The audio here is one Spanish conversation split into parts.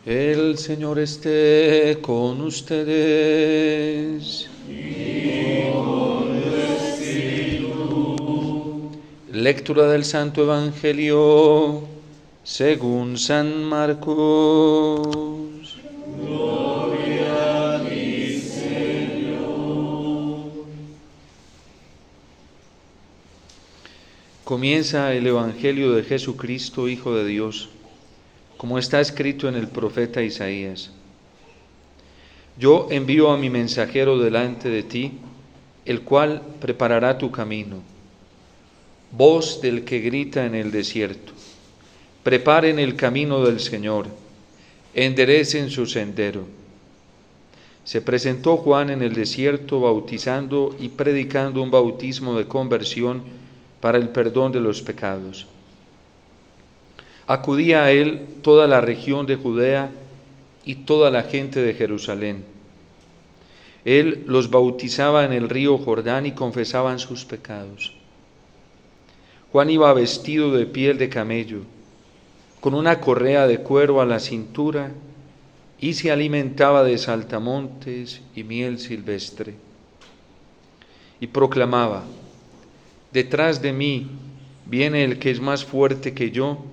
El Señor esté con ustedes. Y con tu espíritu. Lectura del Santo Evangelio según San Marcos. Gloria a ti, Señor. Comienza el Evangelio de Jesucristo, Hijo de Dios, como está escrito en el profeta Isaías. Yo envío a mi mensajero delante de ti, el cual preparará tu camino. Voz del que grita en el desierto: preparen el camino del Señor, enderecen su sendero. Se presentó Juan en el desierto bautizando y predicando un bautismo de conversión para el perdón de los pecados. Acudía a él toda la región de Judea y toda la gente de Jerusalén. Él los bautizaba en el río Jordán y confesaban sus pecados. Juan iba vestido de piel de camello, con una correa de cuero a la cintura, y se alimentaba de saltamontes y miel silvestre. Y proclamaba: detrás de mí viene el que es más fuerte que yo,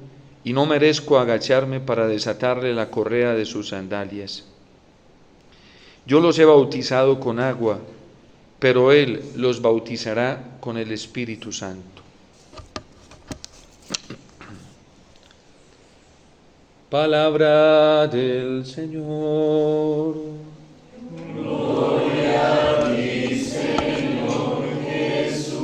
y no merezco agacharme para desatarle la correa de sus sandalias. Yo los he bautizado con agua, pero Él los bautizará con el Espíritu Santo. Palabra del Señor. Gloria a ti, Señor Jesús.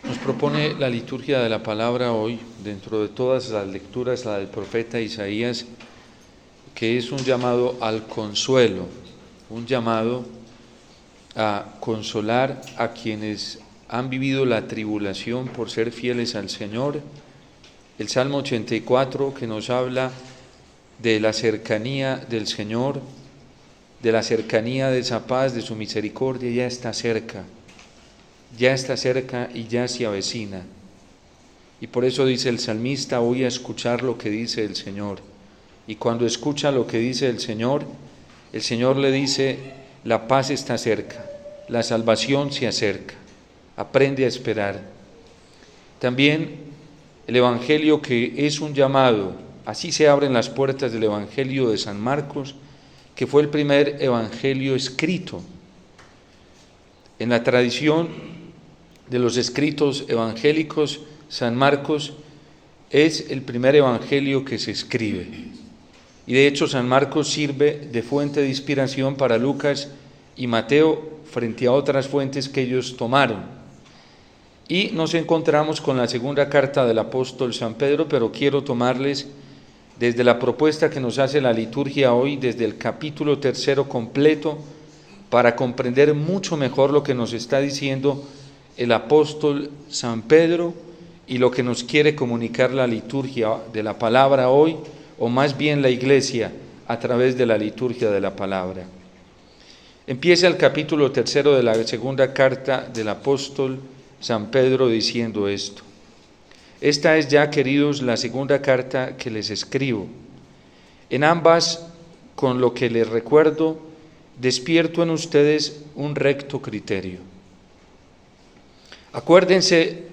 Nos propone la liturgia de la palabra hoy, dentro de todas las lecturas, la del profeta Isaías, que es un llamado al consuelo, un llamado a consolar a quienes han vivido la tribulación por ser fieles al Señor. El Salmo 84, que nos habla de la cercanía del Señor, de la cercanía de esa paz, de su misericordia, ya está cerca y ya se avecina. Y por eso dice el salmista: voy a escuchar lo que dice el Señor. Y cuando escucha lo que dice el Señor le dice: la paz está cerca, la salvación se acerca, aprende a esperar. También el Evangelio, que es un llamado, así se abren las puertas del Evangelio de San Marcos, que fue el primer Evangelio escrito. En la tradición de los escritos evangélicos, San Marcos es el primer evangelio que se escribe. Y de hecho San Marcos sirve de fuente de inspiración para Lucas y Mateo frente a otras fuentes que ellos tomaron. Y nos encontramos con la segunda carta del apóstol San Pedro, pero quiero tomarles desde la propuesta que nos hace la liturgia hoy, desde el capítulo 3 completo, para comprender mucho mejor lo que nos está diciendo el apóstol San Pedro y lo que nos quiere comunicar la liturgia de la palabra hoy, o más bien la Iglesia a través de la liturgia de la palabra. Empieza el capítulo 3 de la segunda carta del apóstol San Pedro diciendo esto: esta es ya, queridos, la segunda carta que les escribo. En ambas, con lo que les recuerdo, despierto en ustedes un recto criterio. Acuérdense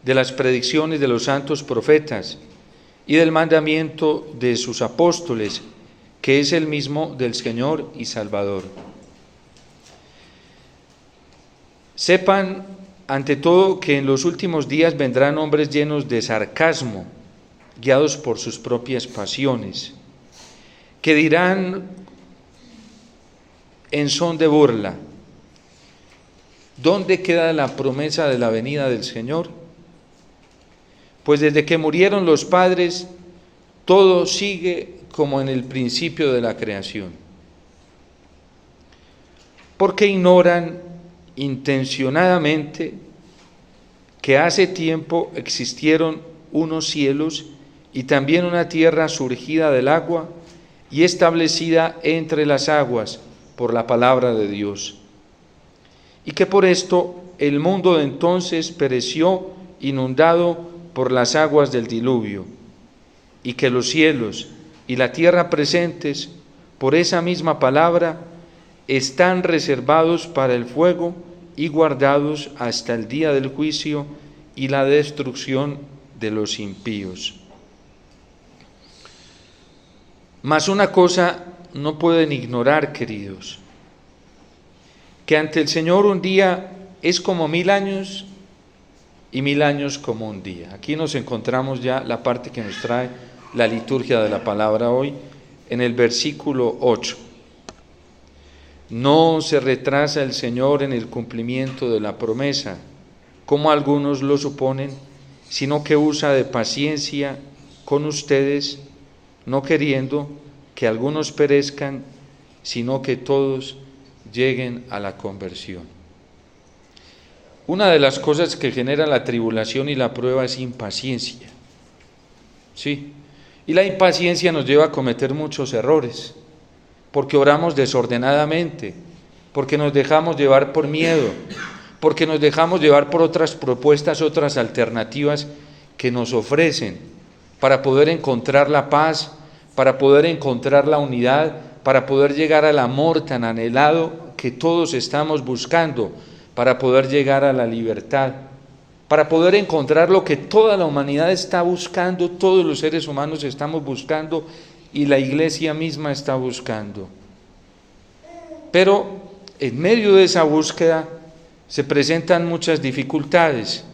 de las predicciones de los santos profetas y del mandamiento de sus apóstoles, que es el mismo del Señor y Salvador. Sepan, ante todo, que en los últimos días vendrán hombres llenos de sarcasmo, guiados por sus propias pasiones, que dirán en son de burla: ¿dónde queda la promesa de la venida del Señor? Pues desde que murieron los padres, todo sigue como en el principio de la creación. Porque ignoran intencionadamente que hace tiempo existieron unos cielos y también una tierra surgida del agua y establecida entre las aguas por la palabra de Dios. Y que por esto el mundo de entonces pereció inundado por las aguas del diluvio, y que los cielos y la tierra presentes, por esa misma palabra, están reservados para el fuego y guardados hasta el día del juicio y la destrucción de los impíos. Mas una cosa no pueden ignorar, queridos, que ante el Señor un día es como 1000 años y 1000 años como un día. Aquí nos encontramos ya la parte que nos trae la liturgia de la palabra hoy, en el versículo 8. No se retrasa el Señor en el cumplimiento de la promesa, como algunos lo suponen, sino que usa de paciencia con ustedes, no queriendo que algunos perezcan, sino que todos lleguen a la conversión. Una de las cosas que genera la tribulación y la prueba es impaciencia. Sí, y la impaciencia nos lleva a cometer muchos errores, porque oramos desordenadamente, porque nos dejamos llevar por miedo, porque nos dejamos llevar por otras propuestas, otras alternativas que nos ofrecen para poder encontrar la paz, para poder encontrar la unidad, para poder llegar al amor tan anhelado que todos estamos buscando, para poder llegar a la libertad, para poder encontrar lo que toda la humanidad está buscando, todos los seres humanos estamos buscando y la iglesia misma está buscando. Pero en medio de esa búsqueda se presentan muchas dificultades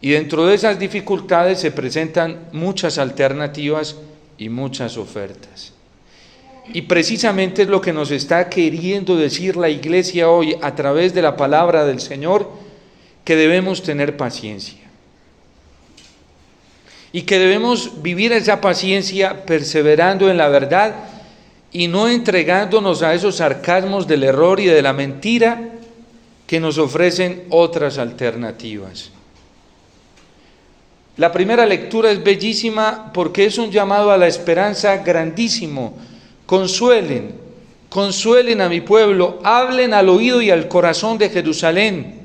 y dentro de esas dificultades se presentan muchas alternativas y muchas ofertas. Y precisamente es lo que nos está queriendo decir la iglesia hoy a través de la palabra del Señor, que debemos tener paciencia. Y que debemos vivir esa paciencia perseverando en la verdad y no entregándonos a esos sarcasmos del error y de la mentira que nos ofrecen otras alternativas. La primera lectura es bellísima porque es un llamado a la esperanza grandísimo. Consuelen a mi pueblo, hablen al oído y al corazón de Jerusalén.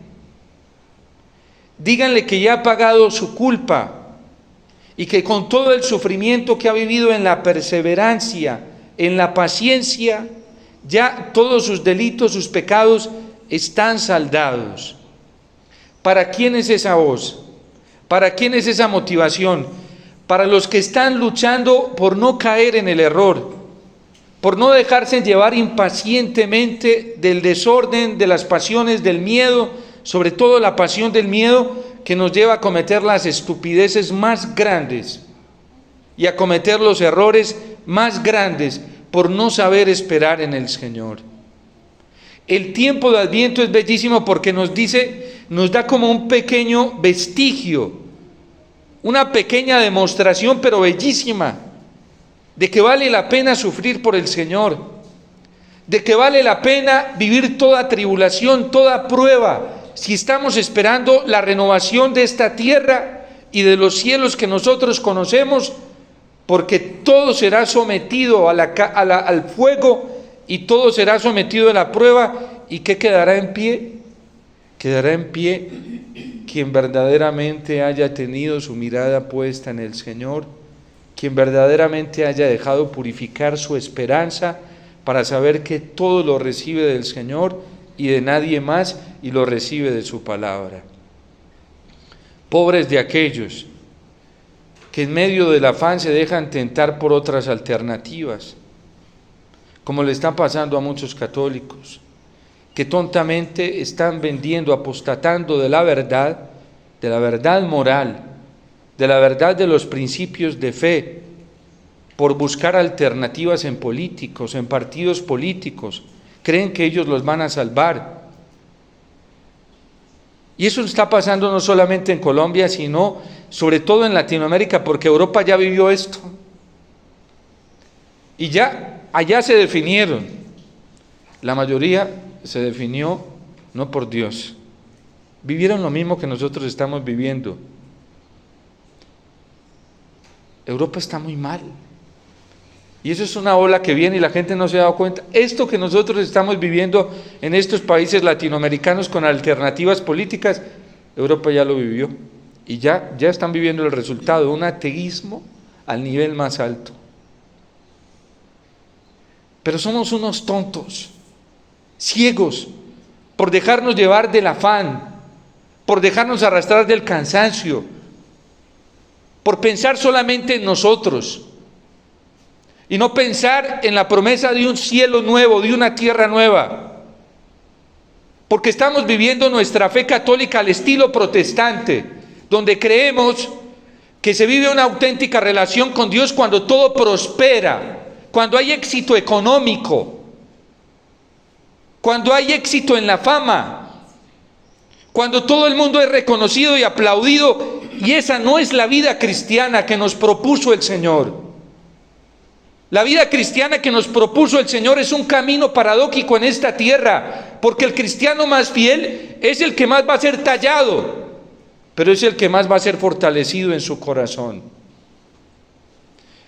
Díganle que ya ha pagado su culpa y que con todo el sufrimiento que ha vivido en la perseverancia, en la paciencia, ya todos sus delitos, sus pecados están saldados. ¿Para quién es esa voz? ¿Para quién es esa motivación? Para los que están luchando por no caer en el error, por no dejarse llevar impacientemente del desorden, de las pasiones, del miedo, sobre todo la pasión del miedo que nos lleva a cometer las estupideces más grandes y a cometer los errores más grandes por no saber esperar en el Señor. El tiempo de Adviento es bellísimo porque nos da como un pequeño vestigio, una pequeña demostración, pero bellísima, de que vale la pena sufrir por el Señor, de que vale la pena vivir toda tribulación, toda prueba, si estamos esperando la renovación de esta tierra y de los cielos que nosotros conocemos, porque todo será sometido al fuego y todo será sometido a la prueba. ¿Y qué quedará en pie? Quedará en pie quien verdaderamente haya tenido su mirada puesta en el Señor, quien verdaderamente haya dejado purificar su esperanza para saber que todo lo recibe del Señor y de nadie más, y lo recibe de su palabra. Pobres de aquellos que en medio del afán se dejan tentar por otras alternativas, como le está pasando a muchos católicos, que tontamente están vendiendo, apostatando de la verdad moral, de la verdad de los principios de fe, por buscar alternativas en políticos, en partidos políticos. Creen que ellos los van a salvar. Y eso está pasando no solamente en Colombia, sino sobre todo en Latinoamérica, porque Europa ya vivió esto. Y ya allá se definieron. La mayoría se definió no por Dios. Vivieron lo mismo que nosotros estamos viviendo. Europa está muy mal. Y eso es una ola que viene y la gente no se ha dado cuenta. Esto que nosotros estamos viviendo en estos países latinoamericanos con alternativas políticas, Europa ya lo vivió. Y ya están viviendo el resultado de un ateísmo al nivel más alto. Pero somos unos tontos, ciegos, por dejarnos llevar del afán, por dejarnos arrastrar del cansancio, por pensar solamente en nosotros y no pensar en la promesa de un cielo nuevo, de una tierra nueva, porque estamos viviendo nuestra fe católica al estilo protestante, donde creemos que se vive una auténtica relación con Dios cuando todo prospera, cuando hay éxito económico, cuando hay éxito en la fama, cuando todo el mundo es reconocido y aplaudido, y esa no es la vida cristiana que nos propuso el Señor. La vida cristiana que nos propuso el Señor es un camino paradójico en esta tierra, porque el cristiano más fiel es el que más va a ser tallado, pero es el que más va a ser fortalecido en su corazón.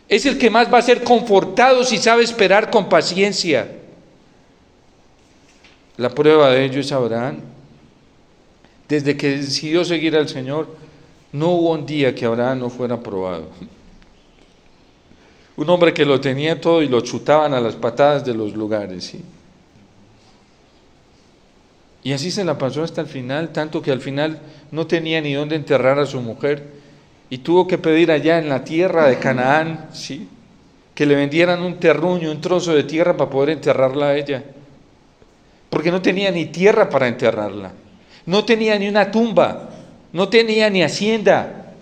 Es el que más va a ser confortado si sabe esperar con paciencia. La prueba de ello es Abraham. Desde que decidió seguir al Señor, no hubo un día que Abraham no fuera probado. Un hombre que lo tenía todo y lo chutaban a las patadas de los lugares, ¿sí? Y así se la pasó hasta el final, tanto que al final no tenía ni dónde enterrar a su mujer y tuvo que pedir allá en la tierra de Canaán, ¿sí?, que le vendieran un terruño, un trozo de tierra para poder enterrarla a ella, porque no tenía ni tierra para enterrarla. No tenía ni una tumba, no tenía ni hacienda.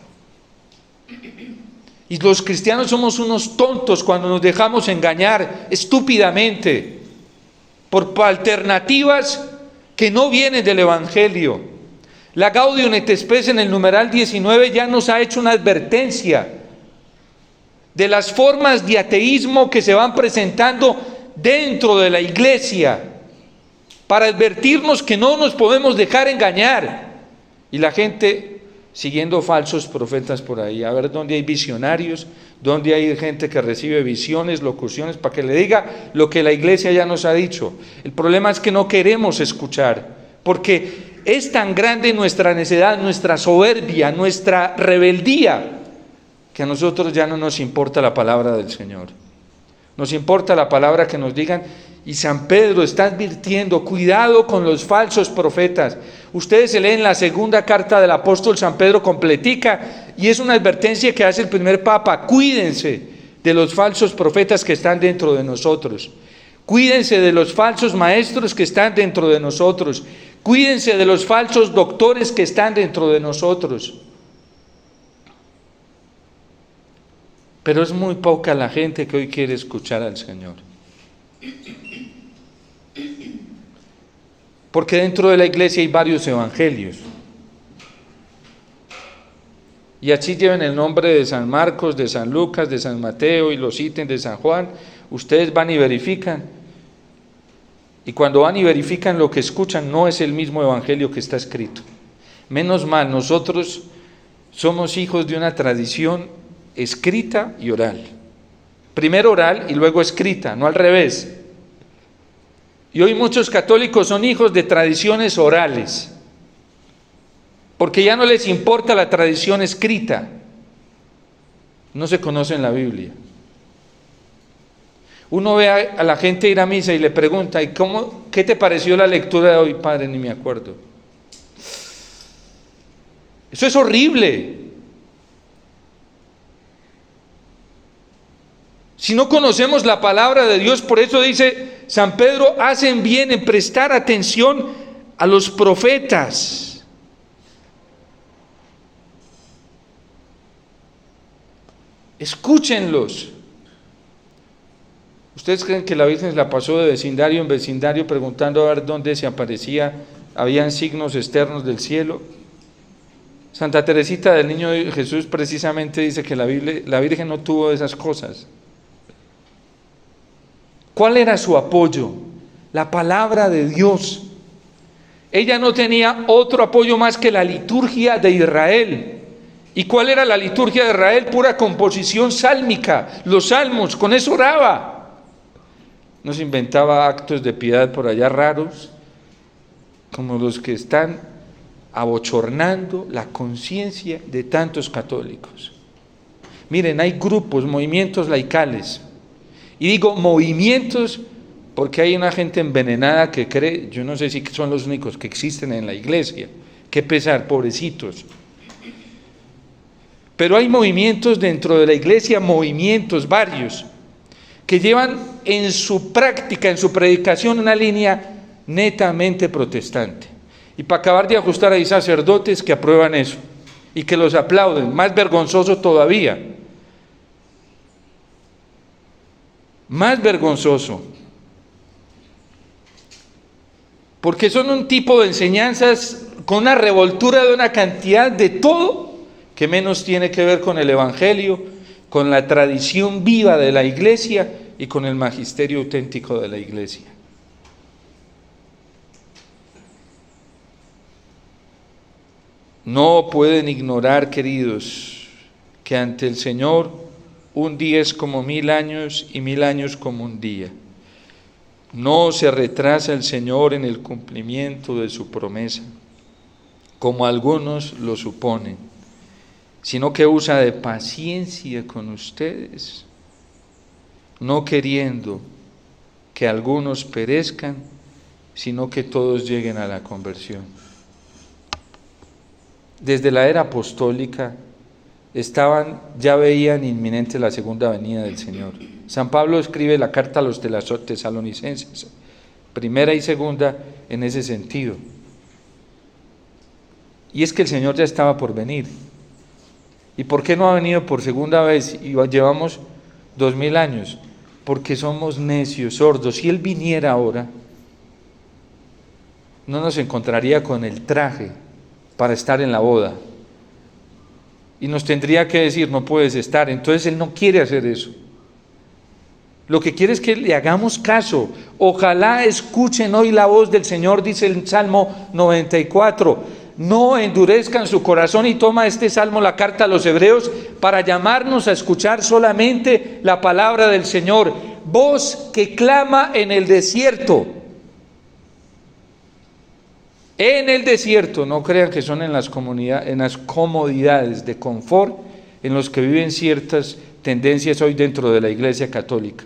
Y los cristianos somos unos tontos cuando nos dejamos engañar estúpidamente por alternativas que no vienen del Evangelio. La Gaudium et Spes en el numeral 19 ya nos ha hecho una advertencia de las formas de ateísmo que se van presentando dentro de la iglesia, para advertirnos que no nos podemos dejar engañar. Y la gente siguiendo falsos profetas por ahí, a ver dónde hay visionarios, dónde hay gente que recibe visiones, locuciones, para que le diga lo que la iglesia ya nos ha dicho. El problema es que no queremos escuchar, porque es tan grande nuestra necedad, nuestra soberbia, nuestra rebeldía, que a nosotros ya no nos importa la palabra del Señor. Nos importa la palabra que nos digan. Y San Pedro está advirtiendo, cuidado con los falsos profetas. Ustedes se leen la segunda carta del apóstol San Pedro completica, y es una advertencia que hace el primer papa. Cuídense de los falsos profetas que están dentro de nosotros. Cuídense de los falsos maestros que están dentro de nosotros. Cuídense de los falsos doctores que están dentro de nosotros. Pero es muy poca la gente que hoy quiere escuchar al Señor. Porque dentro de la iglesia hay varios evangelios. Y así lleven el nombre de San Marcos, de San Lucas, de San Mateo y los ítems de San Juan. Ustedes van y verifican. Y cuando van y verifican lo que escuchan, no es el mismo evangelio que está escrito. Menos mal, nosotros somos hijos de una tradición escrita y oral. Primero oral y luego escrita, no al revés. Y hoy muchos católicos son hijos de tradiciones orales, porque ya no les importa la tradición escrita. No se conocen la Biblia. Uno ve a la gente ir a misa y le pregunta, ¿y qué te pareció la lectura de hoy, padre? Ni me acuerdo. Eso es horrible. Si no conocemos la palabra de Dios, por eso dice San Pedro, hacen bien en prestar atención a los profetas. Escúchenlos. ¿Ustedes creen que la Virgen la pasó de vecindario en vecindario preguntando a ver dónde se aparecía, habían signos externos del cielo? Santa Teresita del Niño Jesús precisamente dice que la Virgen no tuvo esas cosas. ¿Cuál era su apoyo? La palabra de Dios. Ella no tenía otro apoyo más que la liturgia de Israel. ¿Y cuál era la liturgia de Israel? Pura composición sálmica, los salmos, con eso oraba. No se inventaba actos de piedad por allá raros, como los que están abochornando la conciencia de tantos católicos. Miren, hay grupos, movimientos laicales, y digo movimientos porque hay una gente envenenada que cree, yo no sé si son los únicos que existen en la iglesia, qué pesar, pobrecitos. Pero hay movimientos dentro de la iglesia, movimientos varios, que llevan en su práctica, en su predicación, una línea netamente protestante. Y para acabar de ajustar, hay sacerdotes que aprueban eso y que los aplauden, más vergonzoso todavía. Más vergonzoso. Porque son un tipo de enseñanzas con una revoltura de una cantidad de todo que menos tiene que ver con el Evangelio, con la tradición viva de la iglesia y con el magisterio auténtico de la iglesia. No pueden ignorar, queridos, que ante el Señor un día es como 1000 años y 1000 años como un día. No se retrasa el Señor en el cumplimiento de su promesa, como algunos lo suponen, sino que usa de paciencia con ustedes, no queriendo que algunos perezcan, sino que todos lleguen a la conversión. Desde la era apostólica ya veían inminente la segunda venida del Señor. San Pablo escribe la carta a los tesalonicenses, primera y segunda, en ese sentido. Y es que el Señor ya estaba por venir. ¿Y por qué no ha venido por segunda vez y llevamos 2000 años? Porque somos necios, sordos. Si Él viniera ahora, no nos encontraría con el traje para estar en la boda. Y nos tendría que decir, no puedes estar. Entonces Él no quiere hacer eso. Lo que quiere es que le hagamos caso. Ojalá escuchen hoy la voz del Señor, dice el Salmo 94. No endurezcan su corazón, y toma este salmo la carta a los hebreos para llamarnos a escuchar solamente la palabra del Señor. Voz que clama en el desierto. En el desierto, no crean que son en las comodidades de confort en los que viven ciertas tendencias hoy dentro de la Iglesia Católica.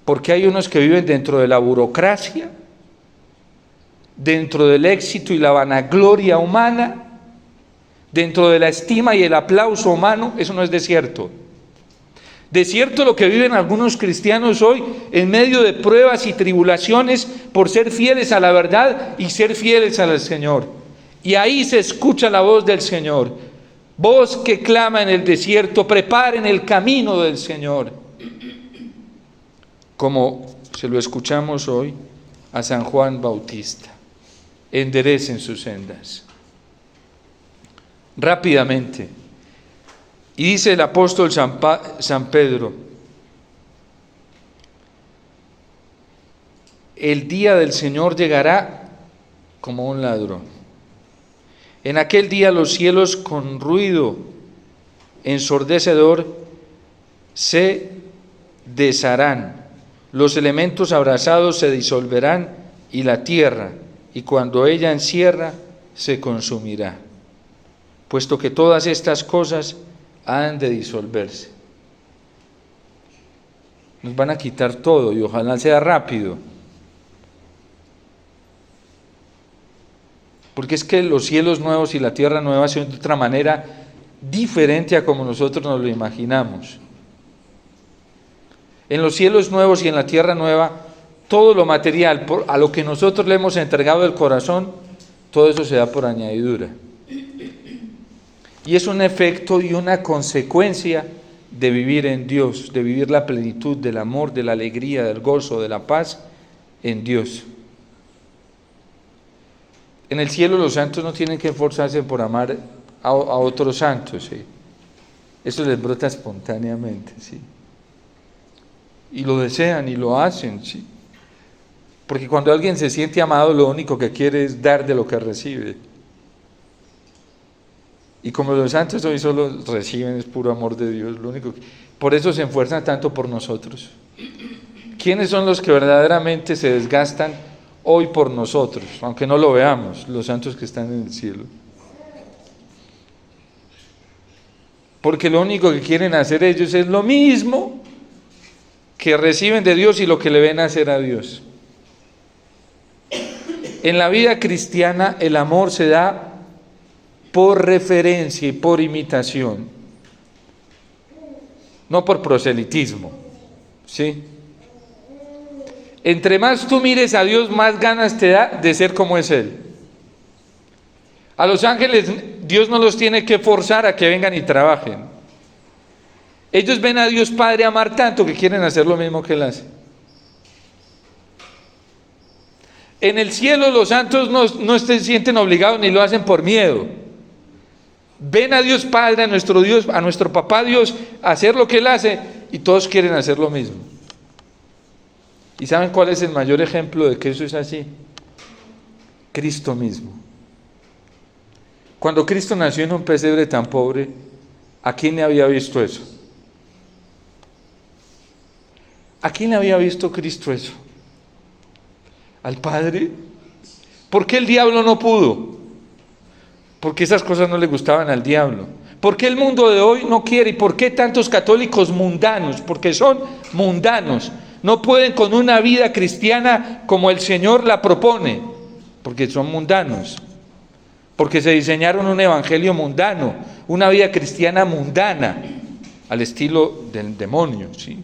Porque hay unos que viven dentro de la burocracia, dentro del éxito y la vanagloria humana, dentro de la estima y el aplauso humano. Eso no es desierto. Desierto lo que viven algunos cristianos hoy en medio de pruebas y tribulaciones por ser fieles a la verdad y ser fieles al Señor. Y ahí se escucha la voz del Señor. Voz que clama en el desierto, preparen el camino del Señor. Como se lo escuchamos hoy a San Juan Bautista. Enderecen sus sendas. Rápidamente. Y dice el apóstol San Pedro, el día del Señor llegará como un ladrón. En aquel día los cielos con ruido ensordecedor se desharán, los elementos abrasados se disolverán y la tierra, y cuando ella encierra, se consumirá, puesto que todas estas cosas han de disolverse. Nos van a quitar todo y ojalá sea rápido. Porque es que los cielos nuevos y la tierra nueva son de otra manera diferente a como nosotros nos lo imaginamos. En los cielos nuevos y en la tierra nueva, todo lo material, a lo que nosotros le hemos entregado el corazón, todo eso se da por añadidura. Y es un efecto y una consecuencia de vivir en Dios, de vivir la plenitud del amor, de la alegría, del gozo, de la paz en Dios. En el cielo los santos no tienen que esforzarse por amar a otros santos, ¿sí? Eso les brota espontáneamente, ¿sí? Y lo desean y lo hacen, ¿sí? Porque cuando alguien se siente amado, lo único que quiere es dar de lo que recibe. Y como los santos hoy solo reciben, es puro amor de Dios, por eso se esfuerzan tanto por nosotros. ¿Quiénes son los que verdaderamente se desgastan hoy por nosotros? Aunque no lo veamos, los santos que están en el cielo. Porque lo único que quieren hacer ellos es lo mismo que reciben de Dios y lo que le ven hacer a Dios. En la vida cristiana el amor se da por referencia y por imitación, no por proselitismo, ¿sí? Entre más tú mires a Dios, más ganas te da de ser como es Él. A los ángeles Dios no los tiene que forzar a que vengan y trabajen. Ellos ven a Dios Padre amar tanto que quieren hacer lo mismo que Él hace. En el cielo los santos no se sienten obligados ni lo hacen por miedo. Ven a Dios Padre, a nuestro Dios, a nuestro Papá Dios, hacer lo que Él hace y todos quieren hacer lo mismo. ¿Y saben cuál es el mayor ejemplo de que eso es así? Cristo mismo. Cuando Cristo nació en un pesebre tan pobre, ¿a quién le había visto eso? ¿A quién le había visto Cristo eso? ¿Al Padre? ¿Por qué el diablo no pudo? Porque esas cosas no le gustaban al diablo. ¿Por qué el mundo de hoy no quiere? ¿Y por qué tantos católicos mundanos? Porque son mundanos. No pueden con una vida cristiana como el Señor la propone. Porque son mundanos. Porque se diseñaron un evangelio mundano, una vida cristiana mundana, al estilo del demonio, ¿sí?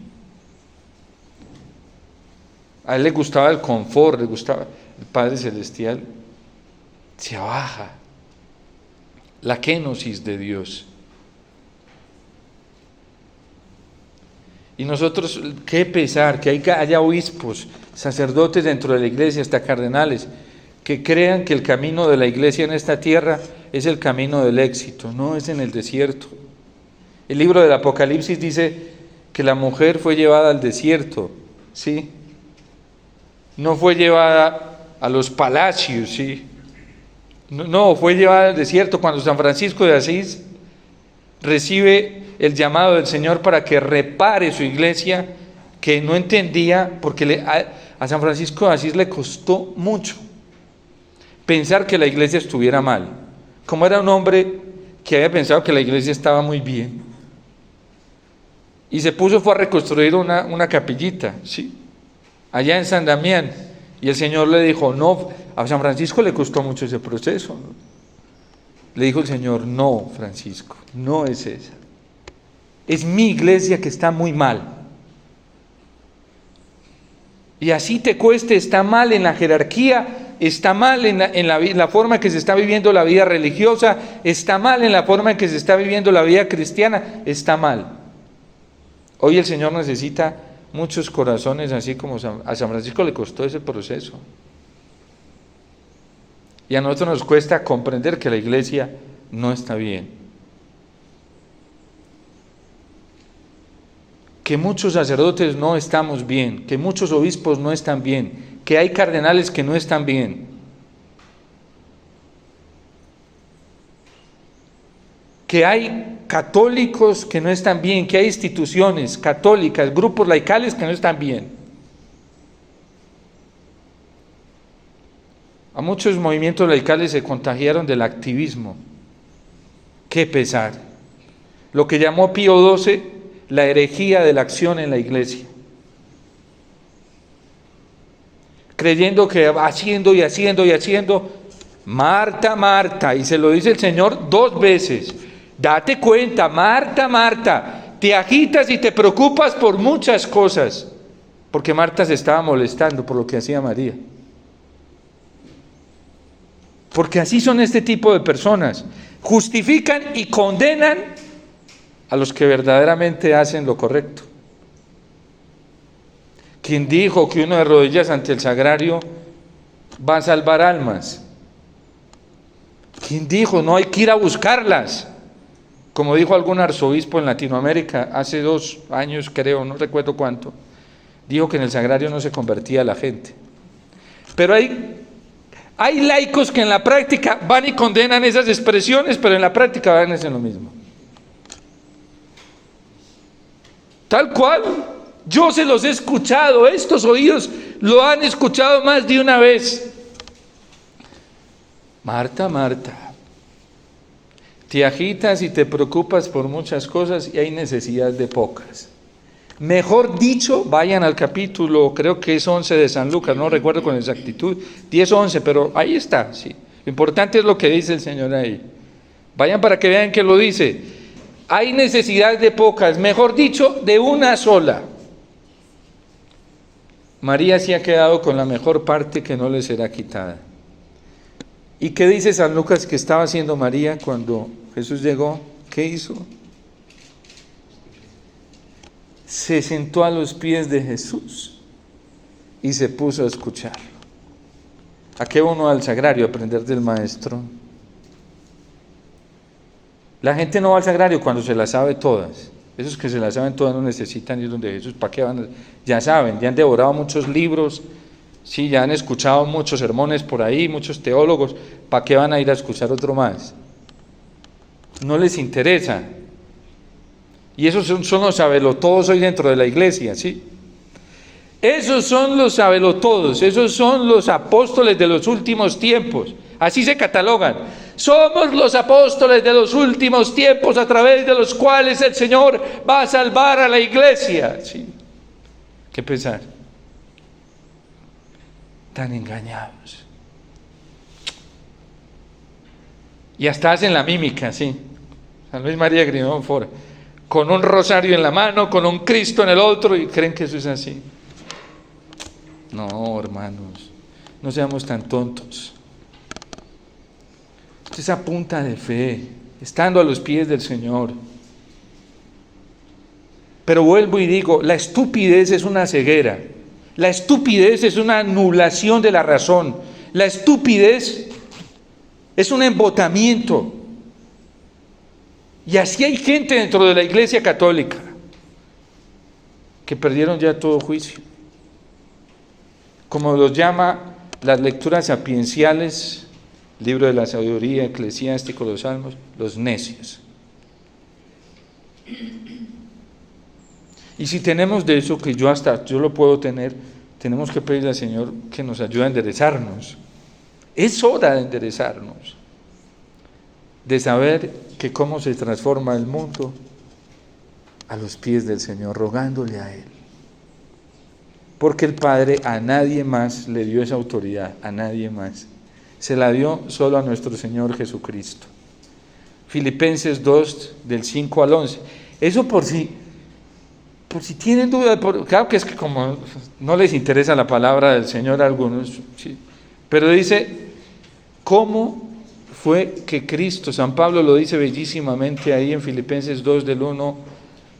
A él le gustaba el confort, le gustaba el Padre Celestial. Se abaja la kenosis de Dios. Y nosotros, qué pesar que haya obispos, sacerdotes dentro de la iglesia, hasta cardenales, que crean que el camino de la iglesia en esta tierra es el camino del éxito. No, es en el desierto. El libro del Apocalipsis dice que la mujer fue llevada al desierto, ¿sí? No fue llevada a los palacios, ¿sí? No, fue llevada al desierto cuando San Francisco de Asís recibe el llamado del Señor para que repare su iglesia, que no entendía, porque a San Francisco de Asís le costó mucho pensar que la iglesia estuviera mal. Como era un hombre que había pensado que la iglesia estaba muy bien, y fue a reconstruir una capillita, ¿sí? Allá en San Damián, y el Señor le dijo, no, a San Francisco le costó mucho ese proceso, ¿no? Le dijo el Señor, no, Francisco, no es esa. Es mi iglesia que está muy mal. Y así te cueste, está mal en la jerarquía, está mal en la forma en que se está viviendo la vida religiosa, está mal en la forma en que se está viviendo la vida cristiana, está mal. Hoy el Señor necesita muchos corazones, así como a San Francisco le costó ese proceso. Y a nosotros nos cuesta comprender que la iglesia no está bien. Que muchos sacerdotes no estamos bien, que muchos obispos no están bien, que hay cardenales que no están bien. Que hay católicos que no están bien, que hay instituciones católicas, grupos laicales que no están bien. A muchos movimientos laicales se contagiaron del activismo. Qué pesar. Lo que llamó Pío XII la herejía de la acción en la iglesia. Creyendo que haciendo y haciendo y haciendo, Marta, Marta, y se lo dice el Señor 2 veces, date cuenta, Marta, Marta, te agitas y te preocupas por muchas cosas, porque Marta se estaba molestando por lo que hacía María. Porque así son este tipo de personas, justifican y condenan a los que verdaderamente hacen lo correcto. ¿Quién dijo que uno de rodillas ante el sagrario va a salvar almas? ¿Quién dijo? No hay que ir a buscarlas. Como dijo algún arzobispo en Latinoamérica hace 2 años, creo, no recuerdo cuánto, dijo que en el sagrario no se convertía la gente. Pero hay Hay laicos que en la práctica van y condenan esas expresiones, pero en la práctica van a hacer lo mismo. Tal cual, yo se los he escuchado, estos oídos lo han escuchado más de una vez. Marta, Marta, te agitas y te preocupas por muchas cosas y hay necesidad de pocas. Mejor dicho, vayan al capítulo, creo que es 11 de San Lucas, no recuerdo con exactitud, 10 o 11, pero ahí está, sí. Lo importante es lo que dice el Señor ahí. Vayan para que vean que lo dice. Hay necesidad de pocas, mejor dicho, de una sola. María se ha quedado con la mejor parte que no le será quitada. ¿Y qué dice San Lucas que estaba haciendo María cuando Jesús llegó? ¿Qué hizo? Se sentó a los pies de Jesús y se puso a escucharlo. ¿A qué uno al sagrario? A aprender del maestro. La gente no va al sagrario cuando se las sabe todas. Esos que se las saben todas no necesitan ir donde Jesús. ¿Para qué van? Ya saben, ya han devorado muchos libros, sí, ya han escuchado muchos sermones por ahí, muchos teólogos. ¿Para qué van a ir a escuchar otro más? No les interesa. Y esos son los sabelotodos hoy dentro de la iglesia, ¿sí? Esos son los sabelotodos, esos son los apóstoles de los últimos tiempos. Así se catalogan. Somos los apóstoles de los últimos tiempos a través de los cuales el Señor va a salvar a la iglesia. ¿Sí? Qué pesar. Tan engañados. Y hasta hacen la mímica, ¿sí? San Luis María Griñón Fora. Con un rosario en la mano, con un Cristo en el otro, y creen que eso es así. No, hermanos, no seamos tan tontos. Esto es a punta de fe, estando a los pies del Señor. Pero vuelvo y digo, la estupidez es una ceguera. La estupidez es una anulación de la razón. La estupidez es un embotamiento. Y así hay gente dentro de la Iglesia Católica que perdieron ya todo juicio. Como los llama las lecturas sapienciales, libro de la sabiduría, eclesiástico, los salmos, los necios. Y si tenemos de eso, que yo lo puedo tener, tenemos que pedirle al Señor que nos ayude a enderezarnos. Es hora de enderezarnos, de saber que cómo se transforma el mundo a los pies del Señor, rogándole a Él. Porque el Padre a nadie más le dio esa autoridad, a nadie más. Se la dio solo a nuestro Señor Jesucristo. Filipenses 2, del 5 al 11. Eso por si tienen duda, claro que es que como no les interesa la palabra del Señor a algunos, ¿sí? Pero dice, ¿cómo fue que Cristo, San Pablo lo dice bellísimamente ahí en Filipenses 2, del 1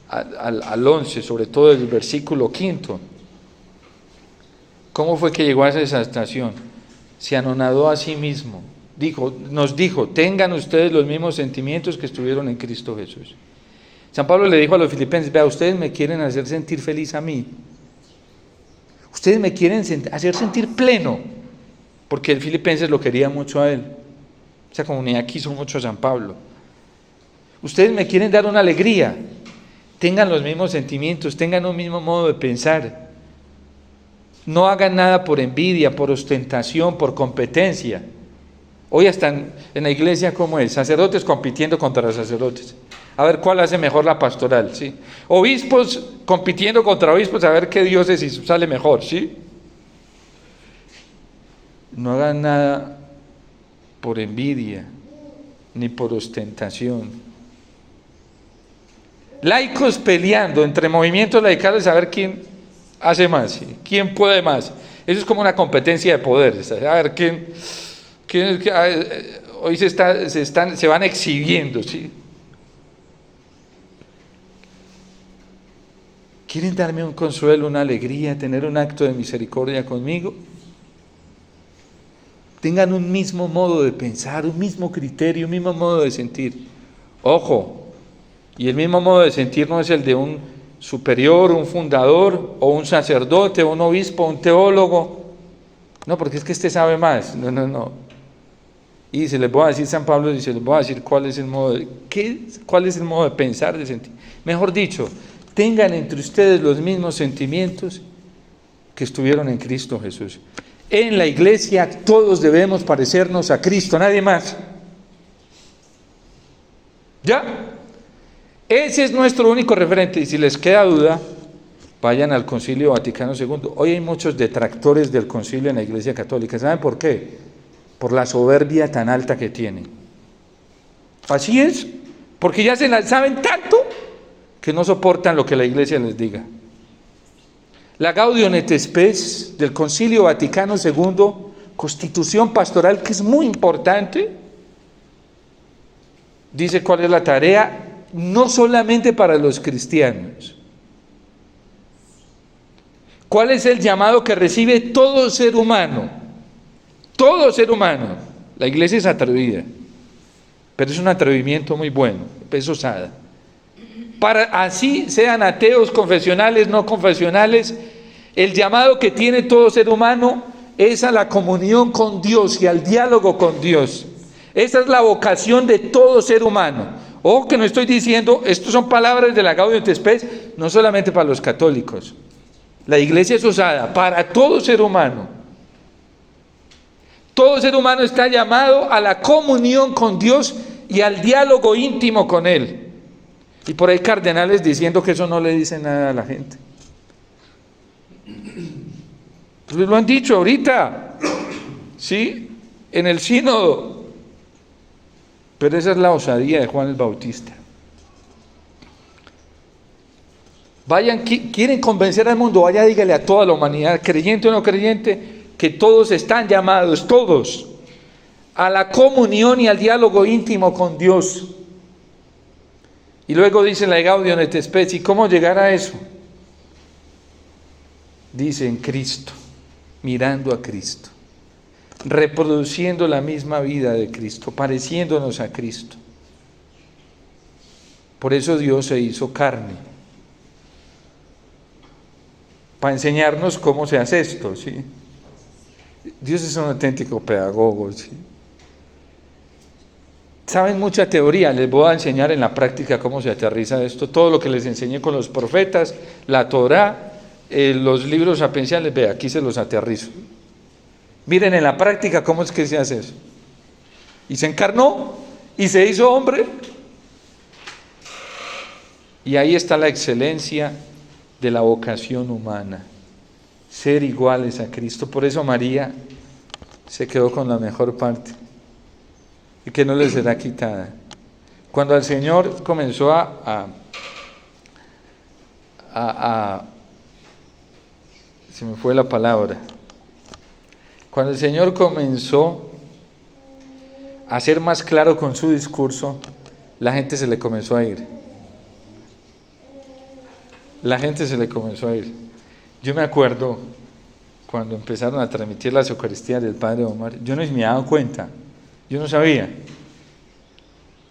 al 11, sobre todo el versículo 5. ¿Cómo fue que llegó a esa exaltación? Se anonadó a sí mismo. Nos dijo, tengan ustedes los mismos sentimientos que estuvieron en Cristo Jesús. San Pablo le dijo a los filipenses, vea, ustedes me quieren hacer sentir feliz a mí. Ustedes me quieren hacer sentir pleno, porque el filipenses lo quería mucho a él. Esa comunidad quiso mucho a San Pablo. Ustedes me quieren dar una alegría. Tengan los mismos sentimientos, tengan un mismo modo de pensar. No hagan nada por envidia, por ostentación, por competencia. Hoy están en la iglesia, ¿cómo es? Sacerdotes compitiendo contra sacerdotes. A ver cuál hace mejor la pastoral, ¿sí? Obispos compitiendo contra obispos a ver qué diócesis sale mejor, ¿sí? No hagan nada por envidia, ni por ostentación. Laicos peleando entre movimientos laicales a ver quién hace más, ¿sí? ¿Quién puede más? Eso es como una competencia de poder, ¿sí? A ver quién hoy se van exhibiendo, ¿sí? ¿Quieren darme un consuelo, una alegría, tener un acto de misericordia conmigo? Tengan un mismo modo de pensar, un mismo criterio, un mismo modo de sentir. Ojo, y el mismo modo de sentir no es el de un superior, un fundador, o un sacerdote, un obispo, un teólogo. No, porque es que este sabe más. No. Y se les voy a decir, San Pablo dice, les voy a decir cuál es el modo de pensar, de sentir. Mejor dicho, tengan entre ustedes los mismos sentimientos que estuvieron en Cristo Jesús. En la iglesia todos debemos parecernos a Cristo, nadie más. ¿Ya? Ese es nuestro único referente. Y si les queda duda, vayan al Concilio Vaticano II. Hoy hay muchos detractores del concilio en la Iglesia Católica. ¿Saben por qué? Por la soberbia tan alta que tienen. Así es, porque ya se la saben tanto que no soportan lo que la Iglesia les diga. La Gaudium et Spes del Concilio Vaticano II, Constitución Pastoral, que es muy importante, dice cuál es la tarea, no solamente para los cristianos. ¿Cuál es el llamado que recibe todo ser humano? Todo ser humano. La iglesia es atrevida, pero es un atrevimiento muy bueno, es osada. Para así sean ateos, confesionales, no confesionales, el llamado que tiene todo ser humano es a la comunión con Dios y al diálogo con Dios. Esa es la vocación de todo ser humano. Ojo que no estoy diciendo, estas son palabras de la Gaudium et Spes, no solamente para los católicos. La iglesia es osada para todo ser humano. Todo ser humano está llamado a la comunión con Dios y al diálogo íntimo con Él. Y por ahí cardenales diciendo que eso no le dice nada a la gente. Pues lo han dicho ahorita, ¿sí? En el sínodo. Pero esa es la osadía de Juan el Bautista. Vayan, quieren convencer al mundo, vaya, dígale a toda la humanidad, creyente o no creyente, que todos están llamados, todos, a la comunión y al diálogo íntimo con Dios. Y luego dice la Gaudium et Spes, ¿y cómo llegar a eso? Dice en Cristo, mirando a Cristo, reproduciendo la misma vida de Cristo, pareciéndonos a Cristo. Por eso Dios se hizo carne, para enseñarnos cómo se hace esto, ¿sí? Dios es un auténtico pedagogo, ¿sí? Saben mucha teoría, les voy a enseñar en la práctica cómo se aterriza esto. Todo lo que les enseñé con los profetas, la Torá, los libros sapiensales, ve, aquí se los aterrizo. Miren en la práctica cómo es que se hace eso. Y se encarnó, y se hizo hombre. Y ahí está la excelencia de la vocación humana, ser iguales a Cristo. Por eso María se quedó con la mejor parte y que no le será quitada. Cuando el Señor comenzó se me fue la palabra, cuando el Señor comenzó a ser más claro con su discurso, la gente se le comenzó a ir. La gente se le comenzó a ir. Yo me acuerdo cuando empezaron a transmitir las Eucaristías del Padre Omar, yo no me había dado cuenta, yo no sabía.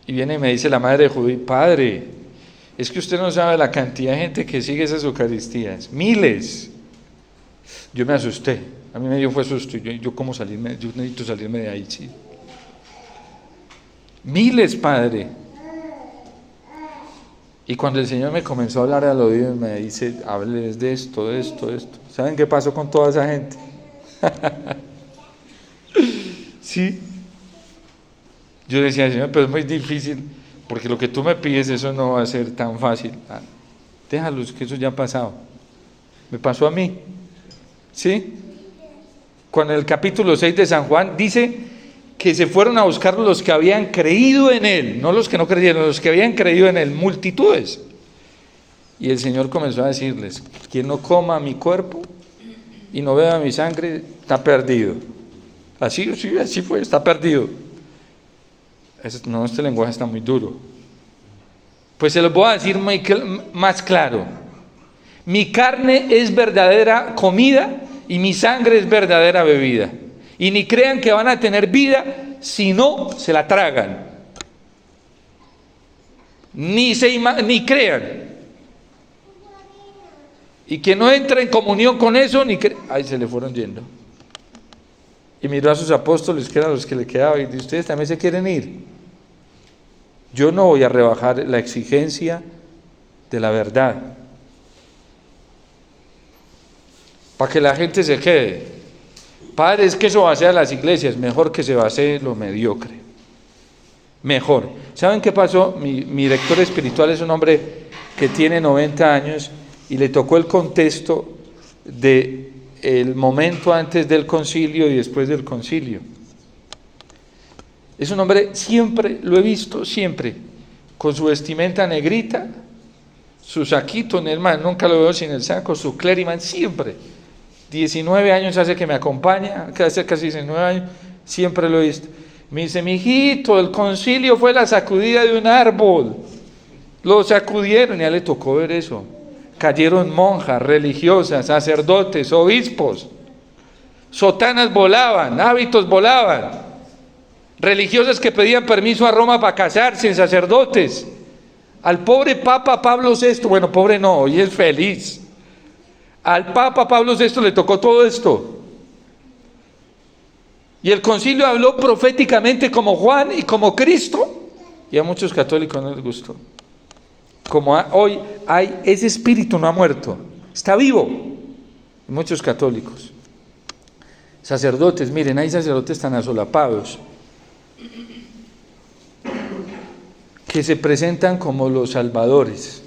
Y viene y me dice la madre de Judí, padre, es que usted no sabe la cantidad de gente que sigue esas Eucaristías, miles. Yo me asusté, a mí me dio fue susto, yo cómo salirme, yo necesito salirme de ahí, sí. Miles, padre. Y cuando el Señor me comenzó a hablar al oído y me dice, hábleles de esto. ¿Saben qué pasó con toda esa gente? Sí. Yo decía, Señor, pero es muy difícil, porque lo que tú me pides, eso no va a ser tan fácil. Déjalos, que eso ya ha pasado. Me pasó a mí. ¿Sí? Cuando en el capítulo 6 de San Juan dice que se fueron a buscar los que habían creído en Él, no los que no creyeron, los que habían creído en Él, multitudes. Y el Señor comenzó a decirles, quien no coma mi cuerpo y no beba mi sangre, está perdido. Así fue, está perdido. No, este lenguaje está muy duro. Pues se los voy a decir más claro. Mi carne es verdadera comida y mi sangre es verdadera bebida. Y ni crean que van a tener vida si no se la tragan. Ni crean. Y que no entra en comunión con eso, ahí se le fueron yendo. Y miró a sus apóstoles, que eran los que le quedaban, y dice: ustedes también se quieren ir. Yo no voy a rebajar la exigencia de la verdad para que la gente se quede. Padre, es que eso basea las iglesias, mejor que se basee lo mediocre. Mejor. ¿Saben qué pasó? Mi director espiritual es un hombre que tiene 90 años y le tocó el contexto de el momento antes del concilio y después del concilio. Es un hombre, siempre lo he visto, siempre, con su vestimenta negrita, su saquito, hermano, nunca lo veo sin el saco, su clériman, siempre. 19 años hace que me acompaña, hace casi 19 años, siempre lo he visto. Me dice: mijito, el concilio fue la sacudida de un árbol. Lo sacudieron, ya le tocó ver eso. Cayeron monjas, religiosas, sacerdotes, obispos. Sotanas volaban, hábitos volaban. Religiosas que pedían permiso a Roma para casarse, sacerdotes. Al pobre Papa Pablo VI, bueno, pobre no, hoy es feliz. Al Papa Pablo VI le tocó todo esto. Y el concilio habló proféticamente como Juan y como Cristo. Y a muchos católicos no les gustó. Como hoy hay, ese espíritu no ha muerto, está vivo. Muchos católicos. Sacerdotes, miren, hay sacerdotes tan asolapados que se presentan como los salvadores.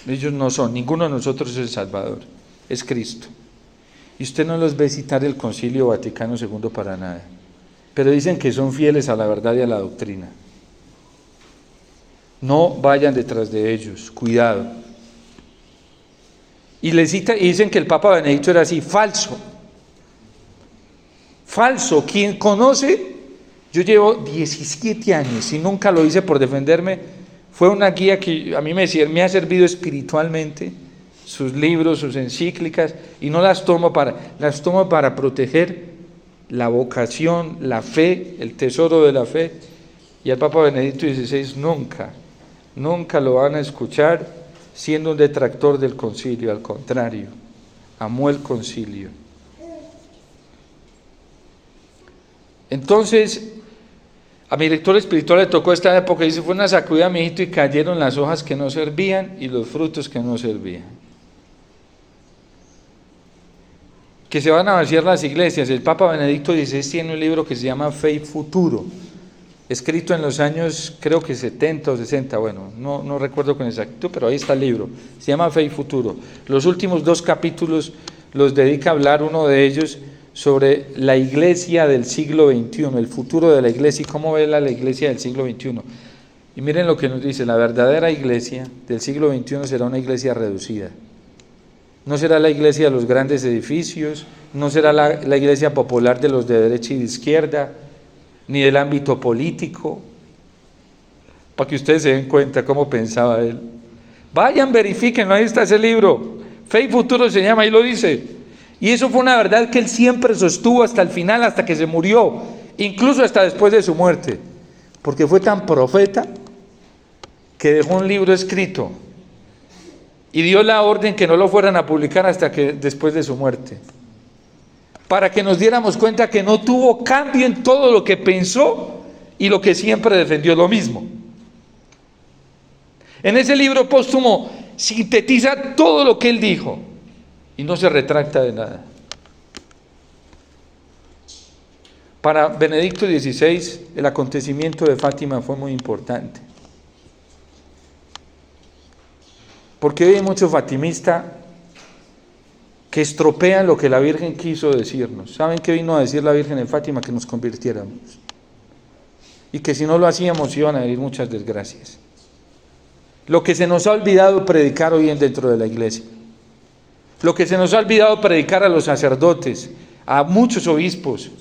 Ellos no son, ninguno de nosotros es el Salvador, es Cristo. Y usted no los ve citar el Concilio Vaticano II para nada, pero dicen que son fieles a la verdad y a la doctrina. No vayan detrás de ellos, cuidado. Y les cita, y dicen que el Papa Benedicto era así, falso. Falso, quien conoce, yo llevo 17 años y nunca lo hice por defenderme, fue una guía que a mí me ha servido espiritualmente, sus libros, sus encíclicas, y no las tomo para proteger la vocación, la fe, el tesoro de la fe. Y al Papa Benedicto XVI nunca lo van a escuchar siendo un detractor del concilio, al contrario, amó el concilio. Entonces, a mi director espiritual le tocó esta época, dice: fue una sacudida, mijito, y cayeron las hojas que no servían y los frutos que no servían. Que se van a vaciar las iglesias. El Papa Benedicto XVI tiene un libro que se llama Fe y Futuro, escrito en los años, creo que 70 o 60, bueno, no recuerdo con exactitud, pero ahí está el libro, se llama Fe y Futuro. Los últimos 2 capítulos los dedica a hablar, uno de ellos, sobre la iglesia del siglo XXI, el futuro de la iglesia y cómo ve la iglesia del siglo XXI. Y miren lo que nos dice: la verdadera iglesia del siglo XXI será una iglesia reducida. No será la iglesia de los grandes edificios, no será la iglesia popular de los de derecha y de izquierda, ni del ámbito político, para que ustedes se den cuenta cómo pensaba él. Vayan, verifíquenlo, ahí está ese libro, Fe y Futuro se llama, ahí lo dice. Y eso fue una verdad que él siempre sostuvo hasta el final, hasta que se murió, incluso hasta después de su muerte, porque fue tan profeta que dejó un libro escrito y dio la orden que no lo fueran a publicar hasta que después de su muerte, para que nos diéramos cuenta que no tuvo cambio en todo lo que pensó y lo que siempre defendió, lo mismo. En ese libro póstumo sintetiza todo lo que él dijo y no se retracta de nada. Para Benedicto XVI, el acontecimiento de Fátima fue muy importante, porque hoy hay mucho fatimista que estropean lo que la Virgen quiso decirnos. ¿Saben qué vino a decir la Virgen en Fátima? Que nos convirtiéramos, y que si no lo hacíamos iban a venir muchas desgracias. Lo que se nos ha olvidado predicar hoy dentro de la iglesia, lo que se nos ha olvidado predicar a los sacerdotes, a muchos obispos,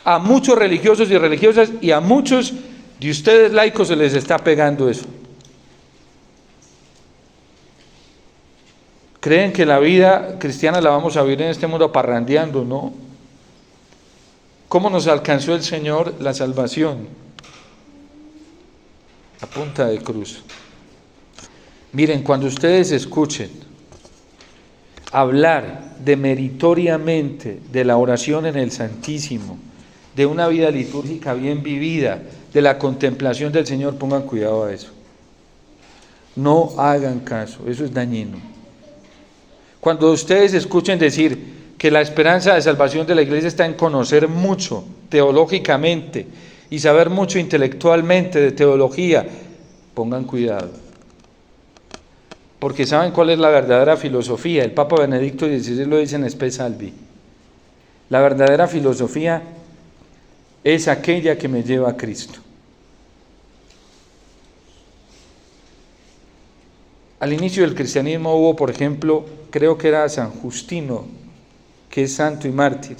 a muchos religiosos y religiosas, y a muchos de ustedes laicos se les está pegando eso. ¿Creen que la vida cristiana la vamos a vivir en este mundo parrandeando? No. ¿Cómo nos alcanzó el Señor la salvación? A punta de cruz. Miren, cuando ustedes escuchen hablar demeritoriamente de la oración en el Santísimo, de una vida litúrgica bien vivida, de la contemplación del Señor, pongan cuidado a eso. No hagan caso, eso es dañino. Cuando ustedes escuchen decir que la esperanza de salvación de la iglesia está en conocer mucho teológicamente y saber mucho intelectualmente de teología, pongan cuidado. Porque ¿saben cuál es la verdadera filosofía? El Papa Benedicto XVI lo dice en Spe Salvi. La verdadera filosofía es aquella que me lleva a Cristo. Al inicio del cristianismo hubo, por ejemplo, creo que era San Justino, que es santo y mártir.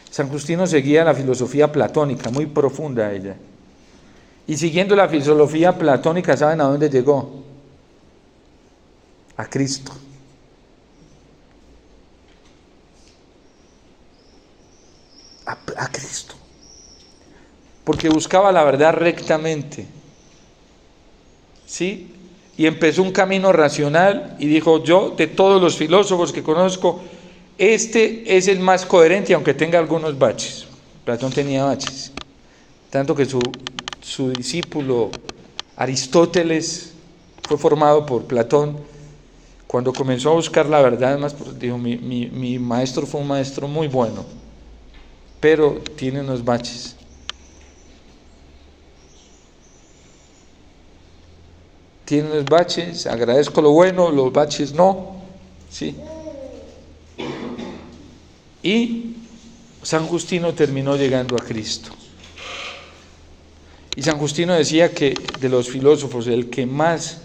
San Justino seguía la filosofía platónica, muy profunda ella. Y siguiendo la filosofía platónica, ¿saben a dónde llegó? A Cristo. A Cristo. Porque buscaba la verdad rectamente. ¿Sí? Y empezó un camino racional y dijo: yo, de todos los filósofos que conozco, este es el más coherente, aunque tenga algunos baches. Platón tenía baches. Tanto que su discípulo Aristóteles fue formado por Platón. Cuando comenzó a buscar la verdad, además dijo: mi maestro fue un maestro muy bueno, pero tiene unos baches. Tiene unos baches, agradezco lo bueno, los baches no. ¿Sí? Y San Justino terminó llegando a Cristo. Y San Justino decía que de los filósofos el que más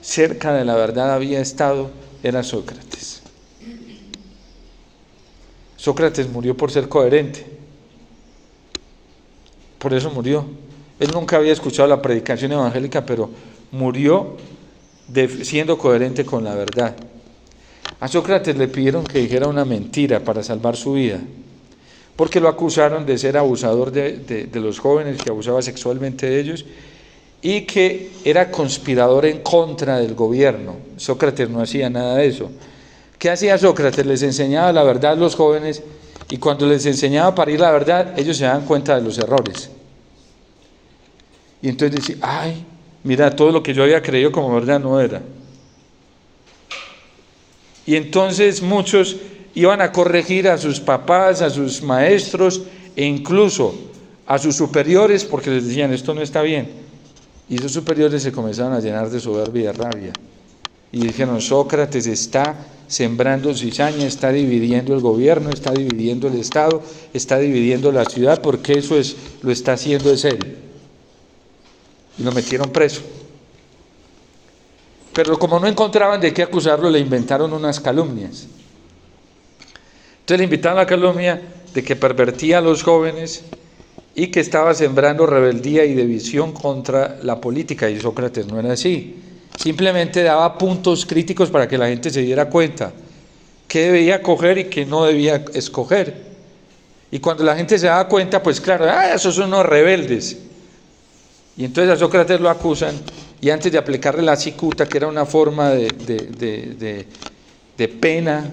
cerca de la verdad había estado era Sócrates. Sócrates murió por ser coherente. Por eso murió. Él nunca había escuchado la predicación evangélica, pero murió siendo coherente con la verdad. A Sócrates le pidieron que dijera una mentira para salvar su vida, porque lo acusaron de ser abusador de los jóvenes, que abusaba sexualmente de ellos, y que era conspirador en contra del gobierno. Sócrates no hacía nada de eso. ¿Qué hacía Sócrates? Les enseñaba la verdad a los jóvenes, y cuando les enseñaba a parir la verdad, ellos se daban cuenta de los errores. Y entonces decía: ay, mira, todo lo que yo había creído como verdad no era. Y entonces muchos iban a corregir a sus papás, a sus maestros e incluso a sus superiores, porque les decían: esto no está bien. Y esos superiores se comenzaron a llenar de soberbia y de rabia. Y dijeron: Sócrates está sembrando cizaña, está dividiendo el gobierno, está dividiendo el Estado, está dividiendo la ciudad, porque eso lo está haciendo es él. Y lo metieron preso. Pero como no encontraban de qué acusarlo, le inventaron unas calumnias. Entonces le inventaron la calumnia de que pervertía a los jóvenes y que estaba sembrando rebeldía y división contra la política. Y Sócrates no era así. Simplemente daba puntos críticos para que la gente se diera cuenta qué debía coger y qué no debía escoger. Y cuando la gente se daba cuenta, pues claro, esos son unos rebeldes. Y entonces a Sócrates lo acusan, y antes de aplicarle la cicuta, que era una forma de pena,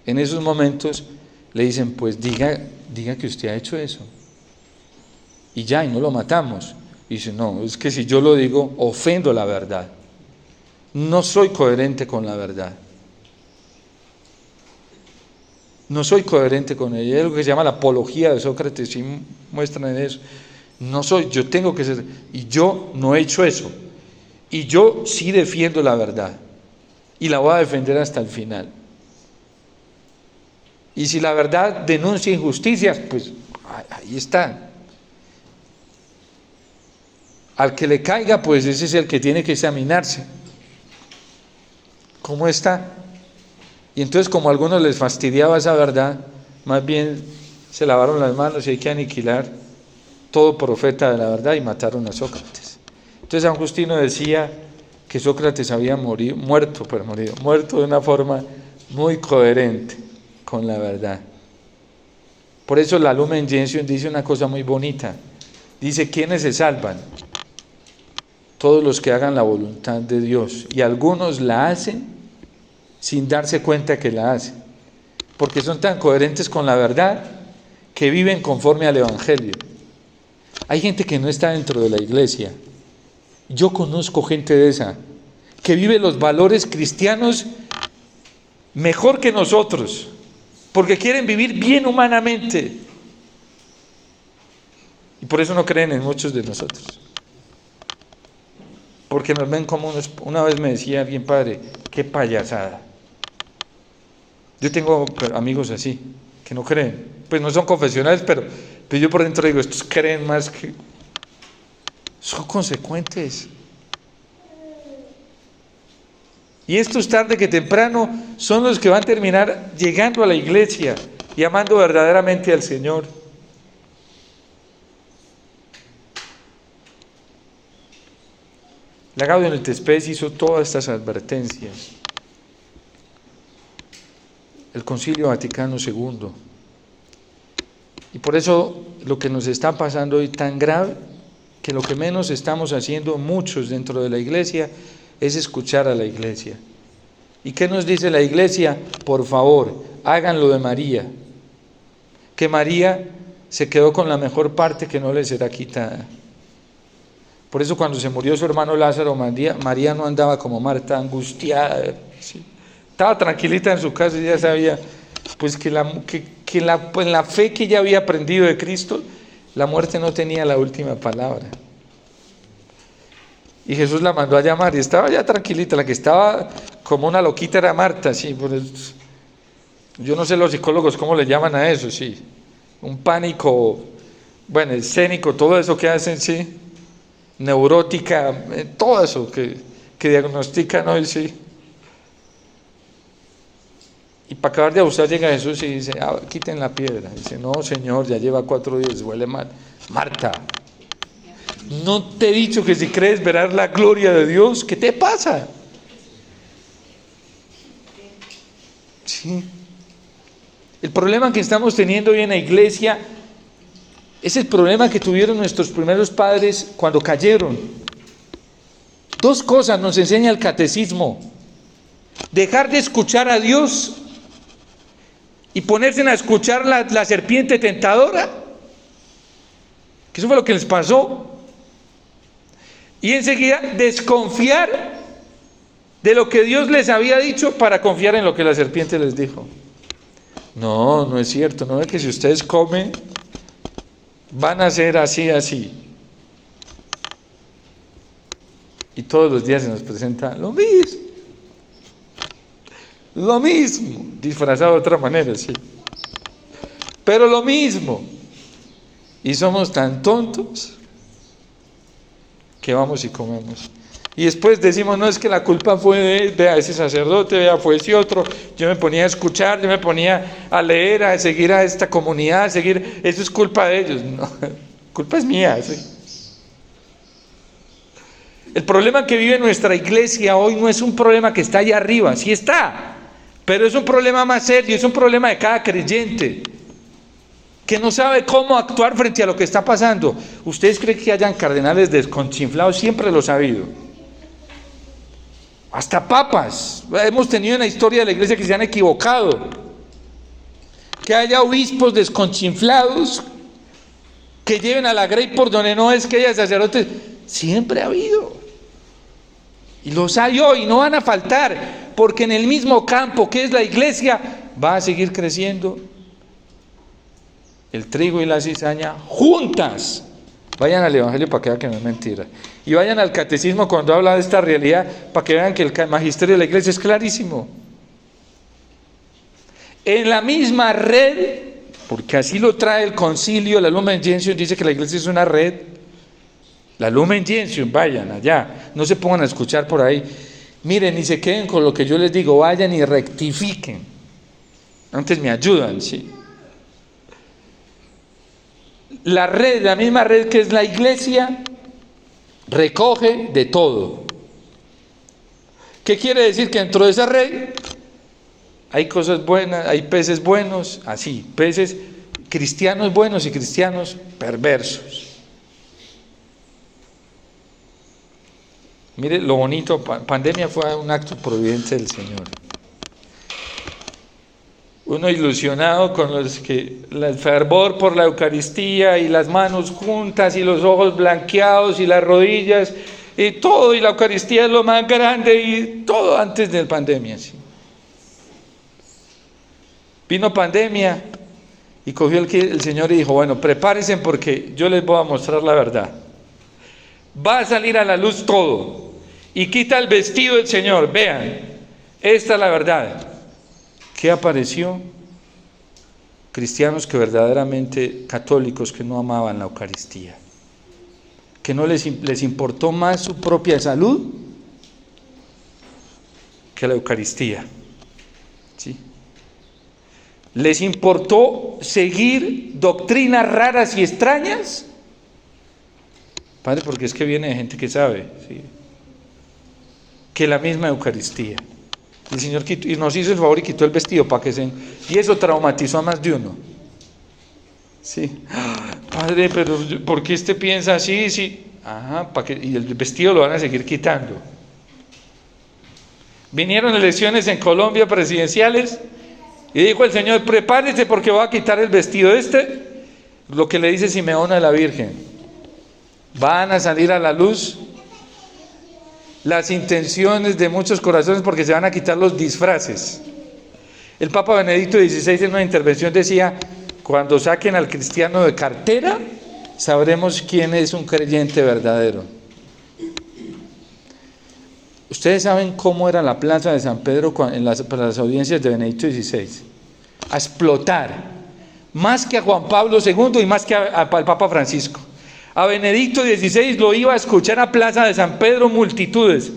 en esos momentos le dicen: pues diga que usted ha hecho eso. Y ya, y no lo matamos. Y dice: no, es que si yo lo digo, ofendo la verdad. No soy coherente con la verdad. No soy coherente con ella. Es lo que se llama la apología de Sócrates, y muestran en eso. No soy, yo tengo que ser, y yo no he hecho eso, y yo sí defiendo la verdad, y la voy a defender hasta el final. Y si la verdad denuncia injusticias, pues ahí está. Al que le caiga, pues ese es el que tiene que examinarse. ¿Cómo está? Y entonces, como a algunos les fastidiaba esa verdad, más bien se lavaron las manos y hay que aniquilar todo profeta de la verdad, y mataron a Sócrates. Entonces San Justino decía que Sócrates había muerto de una forma muy coherente con la verdad. Por eso la Lumen Gentium dice una cosa muy bonita. Dice: ¿quiénes se salvan? Todos los que hagan la voluntad de Dios. Y algunos la hacen sin darse cuenta que la hacen, porque son tan coherentes con la verdad que viven conforme al Evangelio. Hay gente que no está dentro de la iglesia. Yo conozco gente de esa, que vive los valores cristianos mejor que nosotros, porque quieren vivir bien humanamente. Y por eso no creen en muchos de nosotros. Porque nos ven como unos... Una vez me decía alguien, padre, qué payasada. Yo tengo amigos así, que no creen. Pues no son confesionales, pero yo por dentro digo, estos creen más que... Son consecuentes. Y estos tarde que temprano son los que van a terminar llegando a la iglesia y amando verdaderamente al Señor. La Gaudium et Spes hizo todas estas advertencias. El Concilio Vaticano II. Y por eso lo que nos está pasando hoy tan grave, que lo que menos estamos haciendo muchos dentro de la iglesia es escuchar a la iglesia. ¿Y qué nos dice la iglesia? Por favor, hagan lo de María. Que María se quedó con la mejor parte que no le será quitada. Por eso cuando se murió su hermano Lázaro, María no andaba como Marta, angustiada. ¿Sí? Estaba tranquilita en su casa y ya sabía pues que en la fe que ella había aprendido de Cristo, la muerte no tenía la última palabra. Y Jesús la mandó a llamar y estaba ya tranquilita. La que estaba como una loquita era Marta. ¿Sí? Yo no sé los psicólogos cómo le llaman a eso, sí. Un pánico, bueno, escénico, todo eso que hacen, sí. Neurótica, todo eso que diagnostican hoy, sí. Y para acabar de abusar llega Jesús y dice, quiten la piedra. Dice, no, Señor, ya lleva 4 días, huele mal. Marta, ¿no te he dicho que si crees verás la gloria de Dios? ¿Qué te pasa? Sí. El problema que estamos teniendo hoy en la iglesia es el problema que tuvieron nuestros primeros padres cuando cayeron. 2 cosas nos enseña el catecismo: dejar de escuchar a Dios y ponerse a escuchar la serpiente tentadora, que eso fue lo que les pasó. Y enseguida desconfiar de lo que Dios les había dicho para confiar en lo que la serpiente les dijo. No, no es cierto. No es que si ustedes comen van a ser así, así. Y todos los días se nos presenta lo mismo. Lo mismo, disfrazado de otra manera, sí. Pero lo mismo. Y somos tan tontos que vamos y comemos. Y después decimos, no, es que la culpa fue de vea, ese sacerdote, vea, fue ese otro. Yo me ponía a escuchar, yo me ponía a leer, a seguir a esta comunidad, a seguir, eso es culpa de ellos. No, culpa es mía, sí. El problema que vive nuestra iglesia hoy no es un problema que está allá arriba, sí está, pero es un problema más serio, es un problema de cada creyente, que no sabe cómo actuar frente a lo que está pasando. ¿Ustedes creen que hayan cardenales desconchinflados? Siempre los ha habido. Hasta papas. Hemos tenido en la historia de la iglesia que se han equivocado. Que haya obispos desconchinflados que lleven a la grey por donde no es, que haya sacerdotes. Siempre ha habido. Y los hay hoy, no van a faltar, porque en el mismo campo que es la iglesia va a seguir creciendo el trigo y la cizaña juntas. Vayan al Evangelio para que vean que no es mentira. Y vayan al catecismo cuando habla de esta realidad para que vean que el magisterio de la iglesia es clarísimo. En la misma red, porque así lo trae el concilio, la Lumen Gentium dice que la iglesia es una red. La Lumen Gentium, vayan allá, no se pongan a escuchar por ahí. Miren, y se queden con lo que yo les digo, vayan y rectifiquen. Antes me ayudan, sí. La red, la misma red que es la iglesia, recoge de todo. ¿Qué quiere decir? Que dentro de esa red hay cosas buenas, hay peces buenos, así, peces cristianos buenos y cristianos perversos. Mire lo bonito, pandemia fue un acto providente del Señor. Uno ilusionado con el fervor por la Eucaristía y las manos juntas y los ojos blanqueados y las rodillas y todo, y la Eucaristía es lo más grande y todo antes de la pandemia. ¿Sí? Vino pandemia y cogió el Señor y dijo, bueno, prepárense porque yo les voy a mostrar la verdad. Va a salir a la luz todo. Y quita el vestido del Señor. Vean, esta es la verdad. ¿Qué apareció? Cristianos que verdaderamente, católicos que no amaban la Eucaristía. Que no les importó más su propia salud que la Eucaristía. ¿Sí? Les importó seguir doctrinas raras y extrañas. Padre, porque es que viene de gente que sabe, ¿sí? Que la misma Eucaristía. El Señor quitó, y nos hizo el favor y quitó el vestido para que y eso traumatizó a más de uno. Sí. Padre, pero ¿por qué usted piensa así? Sí. Ajá, y el vestido lo van a seguir quitando. Vinieron elecciones en Colombia presidenciales y dijo el Señor, prepárese porque va a quitar el vestido lo que le dice Simeón a la Virgen. Van a salir a la luz las intenciones de muchos corazones porque se van a quitar los disfraces. El Papa Benedicto XVI en una intervención decía, cuando saquen al cristiano de cartera, sabremos quién es un creyente verdadero. Ustedes saben cómo era la plaza de San Pedro para las audiencias de Benedicto XVI. A explotar, más que a Juan Pablo II y más que al Papa Francisco. A Benedicto XVI lo iba a escuchar a Plaza de San Pedro multitudes.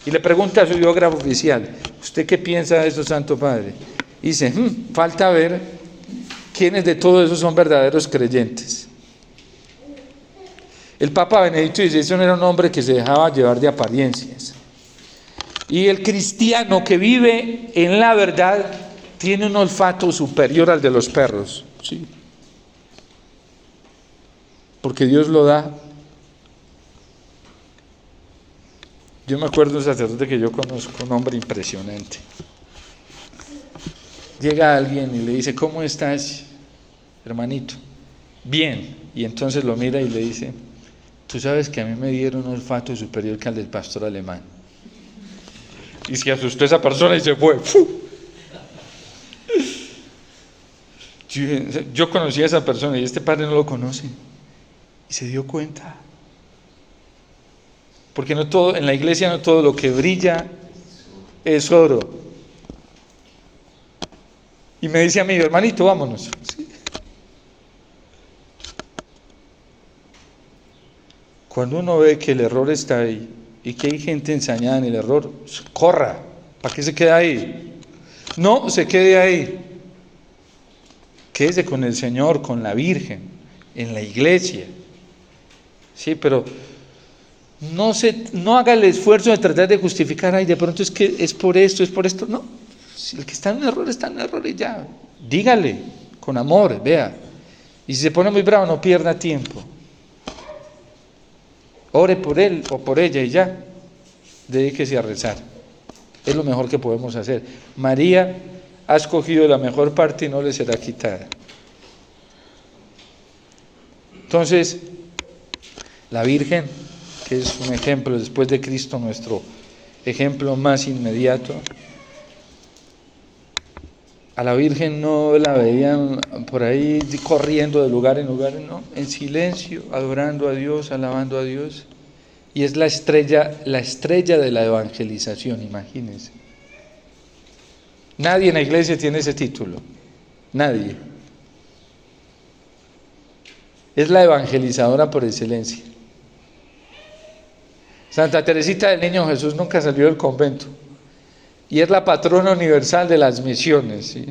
Y le pregunta a su biógrafo oficial, ¿usted qué piensa de eso, Santo Padre? Y dice, falta ver quiénes de todos esos son verdaderos creyentes. El Papa Benedicto XVI no era un hombre que se dejaba llevar de apariencias. Y el cristiano que vive en la verdad tiene un olfato superior al de los perros. ¿Sí? Porque Dios lo da. Yo me acuerdo de un sacerdote que yo conozco, un hombre impresionante. Llega alguien y le dice, ¿cómo estás, hermanito? Bien. Y entonces lo mira y le dice, tú sabes que a mí me dieron un olfato superior que al del pastor alemán. Y se asustó esa persona y se fue. Yo conocí a esa persona y este padre no lo conoce. Y se dio cuenta. Porque no todo, en la iglesia no todo lo que brilla es oro. Y me dice a mí, hermanito, vámonos. ¿Sí? Cuando uno ve que el error está ahí y que hay gente ensañada en el error, corra. ¿Para qué se queda ahí? No se quede ahí. Quédese con el Señor, con la Virgen, en la iglesia. Sí, pero no haga el esfuerzo de tratar de justificar, ay, de pronto es que es por esto. No, si el que está en un error está en un error y ya. Dígale, con amor, vea. Y si se pone muy bravo, no pierda tiempo. Ore por él o por ella y ya. Dedíquese a rezar. Es lo mejor que podemos hacer. María ha escogido la mejor parte y no le será quitada. Entonces, la Virgen, que es un ejemplo después de Cristo, nuestro ejemplo más inmediato, a la Virgen no la veían por ahí corriendo de lugar en lugar, no, en silencio, adorando a Dios, alabando a Dios. Y es la estrella de la evangelización, imagínense. Nadie en la iglesia tiene ese título, nadie. Es la evangelizadora por excelencia. Santa Teresita del Niño Jesús nunca salió del convento y es la patrona universal de las misiones, ¿sí?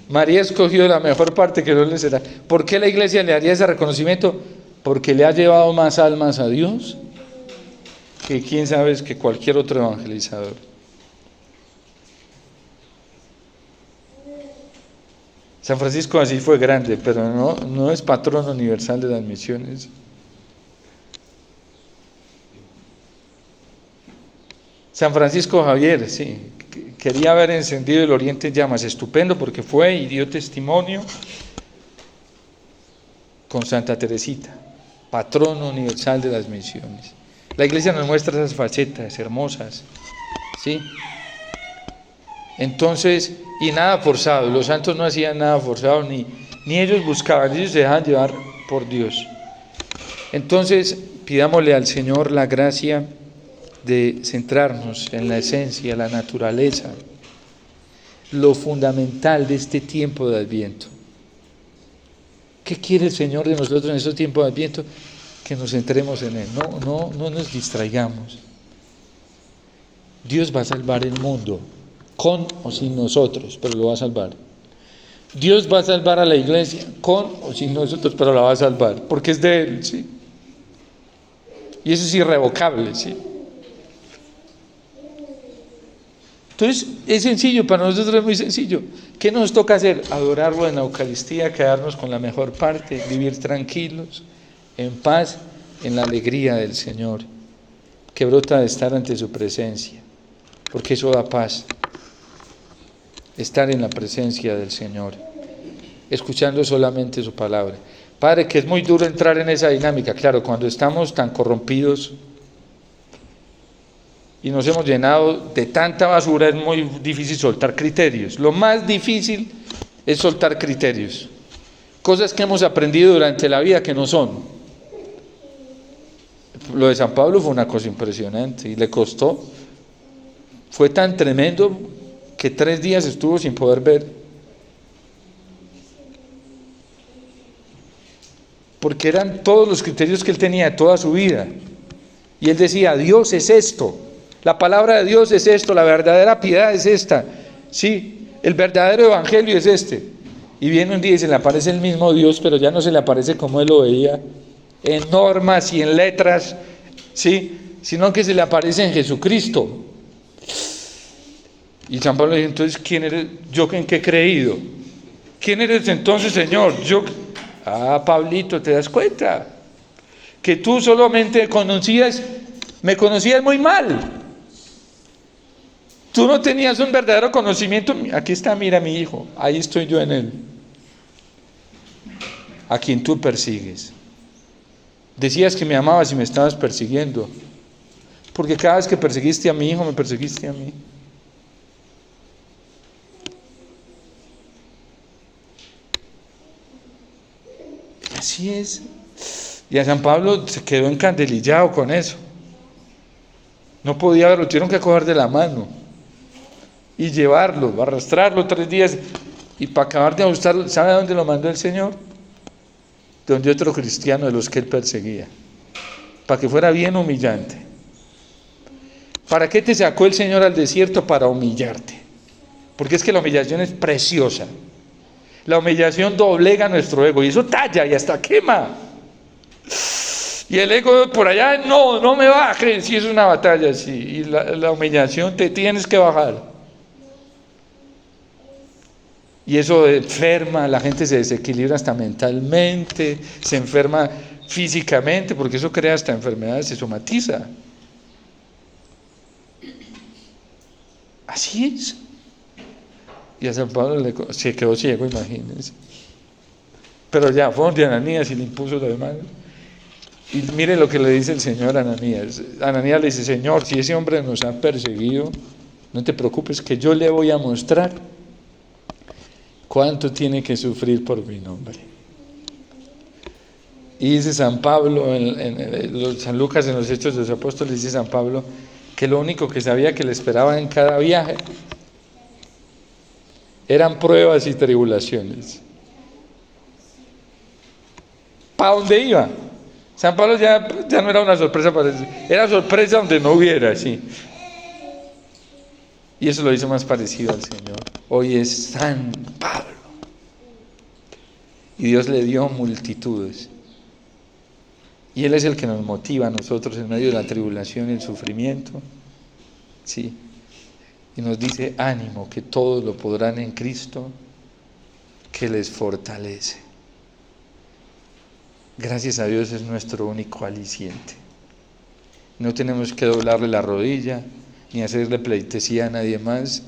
María escogió la mejor parte que no le será. ¿Por qué la iglesia le haría ese reconocimiento? Porque le ha llevado más almas a Dios que quién sabe es que cualquier otro evangelizador. San Francisco así fue grande, pero no es patrón universal de las misiones. San Francisco Javier, sí, quería haber encendido el oriente en llamas. Estupendo, porque fue y dio testimonio con Santa Teresita, patrona universal de las misiones. La Iglesia nos muestra esas facetas hermosas, ¿sí? Entonces, y nada forzado, los santos no hacían nada forzado, ni ellos buscaban, ellos se dejaban llevar por Dios. Entonces, pidámosle al Señor la gracia de centrarnos en la esencia, la naturaleza, lo fundamental de este tiempo de Adviento. ¿Qué quiere el Señor de nosotros en este tiempo de Adviento? Que nos centremos en Él, no nos distraigamos. Dios va a salvar el mundo, con o sin nosotros, pero lo va a salvar. Dios va a salvar a la iglesia, con o sin nosotros, pero la va a salvar, porque es de Él, ¿sí? Y eso es irrevocable, ¿sí? Entonces, es sencillo, para nosotros es muy sencillo. ¿Qué nos toca hacer? Adorarlo en la Eucaristía, quedarnos con la mejor parte, vivir tranquilos, en paz, en la alegría del Señor, que brota de estar ante su presencia, porque eso da paz. Estar en la presencia del Señor, escuchando solamente su palabra. Padre, que es muy duro entrar en esa dinámica, claro, cuando estamos tan corrompidos y nos hemos llenado de tanta basura, es muy difícil soltar criterios. Lo más difícil es soltar criterios, cosas que hemos aprendido durante la vida que no son. Lo de San Pablo fue una cosa impresionante y le costó, fue tan tremendo que 3 días estuvo sin poder ver, porque eran todos los criterios que él tenía de toda su vida, y él decía: Dios es esto, la palabra de Dios es esto, la verdadera piedad es esta, sí, el verdadero evangelio es este. Y viene un día y se le aparece el mismo Dios, pero ya no se le aparece como él lo veía, en normas y en letras, sí, sino que se le aparece en Jesucristo. Y San Pablo dice: entonces, ¿quién eres? ¿Yo en qué he creído? ¿Quién eres entonces, Señor? Yo. Pablito, ¿te das cuenta? Que tú solamente me conocías muy mal. Tú no tenías un verdadero conocimiento. Aquí está, mira mi hijo, ahí estoy yo en él, a quien tú persigues. Decías que me amabas y me estabas persiguiendo, porque cada vez que perseguiste a mi hijo, me perseguiste a mí. Así es. Y a San Pablo se quedó encandelillado con eso. No podía verlo, tuvieron que coger de la mano y llevarlo, arrastrarlo 3 días. Y para acabar de ajustarlo, ¿sabe a dónde lo mandó el Señor? Donde otro cristiano de los que él perseguía, para que fuera bien humillante. ¿Para qué te sacó el Señor al desierto? Para humillarte, porque es que la humillación es preciosa. La humillación doblega nuestro ego y eso talla y hasta quema. Y el ego por allá: no me bajes, si es una batalla así. Y la humillación, te tienes que bajar. Y eso enferma, la gente se desequilibra hasta mentalmente, se enferma físicamente, porque eso crea hasta enfermedades, se somatiza. Así es. Y a San Pablo se quedó ciego, imagínense. Pero ya fue donde Ananías y le impuso lo demás. Y mire lo que le dice el Señor a Ananías. Ananías le dice: Señor, si ese hombre nos ha perseguido, no te preocupes, que yo le voy a mostrar cuánto tiene que sufrir por mi nombre. Y dice San Pablo, San Lucas en los Hechos de los Apóstoles, dice San Pablo que lo único que sabía que le esperaba en cada viaje eran pruebas y tribulaciones. ¿Para dónde iba? San Pablo ya no era una sorpresa para él, era sorpresa donde no hubiera, sí. Y eso lo hizo más parecido al Señor. Hoy es San Pablo. Y Dios le dio multitudes. Y Él es el que nos motiva a nosotros en medio de la tribulación y el sufrimiento. Sí. Y nos dice: ánimo, que todos lo podrán en Cristo, que les fortalece. Gracias a Dios es nuestro único aliciente. No tenemos que doblarle la rodilla, ni hacerle pleitesía a nadie más,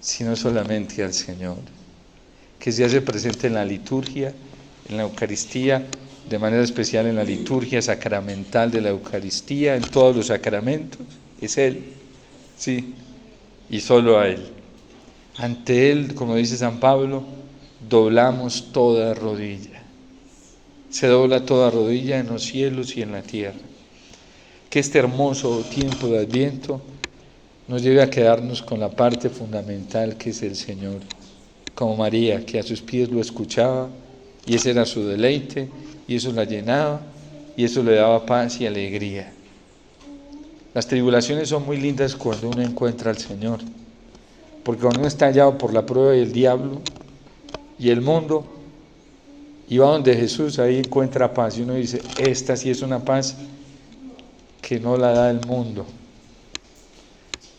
sino solamente al Señor, que se hace presente en la liturgia, en la Eucaristía, de manera especial en la liturgia sacramental de la Eucaristía, en todos los sacramentos, es Él, sí, y solo a Él. Ante Él, como dice San Pablo, doblamos toda rodilla. Se dobla toda rodilla en los cielos y en la tierra. Que este hermoso tiempo de Adviento nos lleve a quedarnos con la parte fundamental que es el Señor, como María, que a sus pies lo escuchaba, y ese era su deleite, y eso la llenaba, y eso le daba paz y alegría. Las tribulaciones son muy lindas cuando uno encuentra al Señor, porque cuando uno está hallado por la prueba del diablo y el mundo, y va donde Jesús, ahí encuentra paz, y uno dice, esta sí es una paz que no la da el mundo.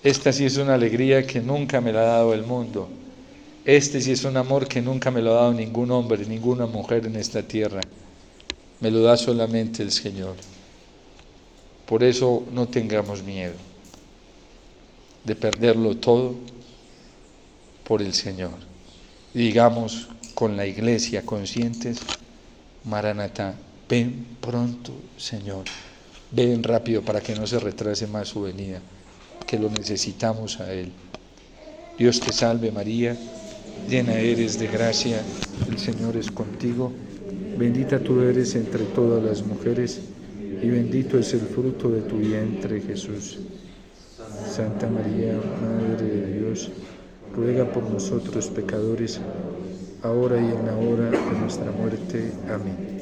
Esta sí es una alegría que nunca me la ha dado el mundo. Este sí es un amor que nunca me lo ha dado ningún hombre, ninguna mujer en esta tierra. Me lo da solamente el Señor. Por eso no tengamos miedo de perderlo todo por el Señor. Y digamos con la Iglesia conscientes, Maranatá, ven pronto, Señor. Ven rápido para que no se retrase más su venida, que lo necesitamos a Él. Dios te salve María, llena eres de gracia, el Señor es contigo, bendita tú eres entre todas las mujeres, y bendito es el fruto de tu vientre, Jesús. Santa María, Madre de Dios, ruega por nosotros pecadores, ahora y en la hora de nuestra muerte. Amén.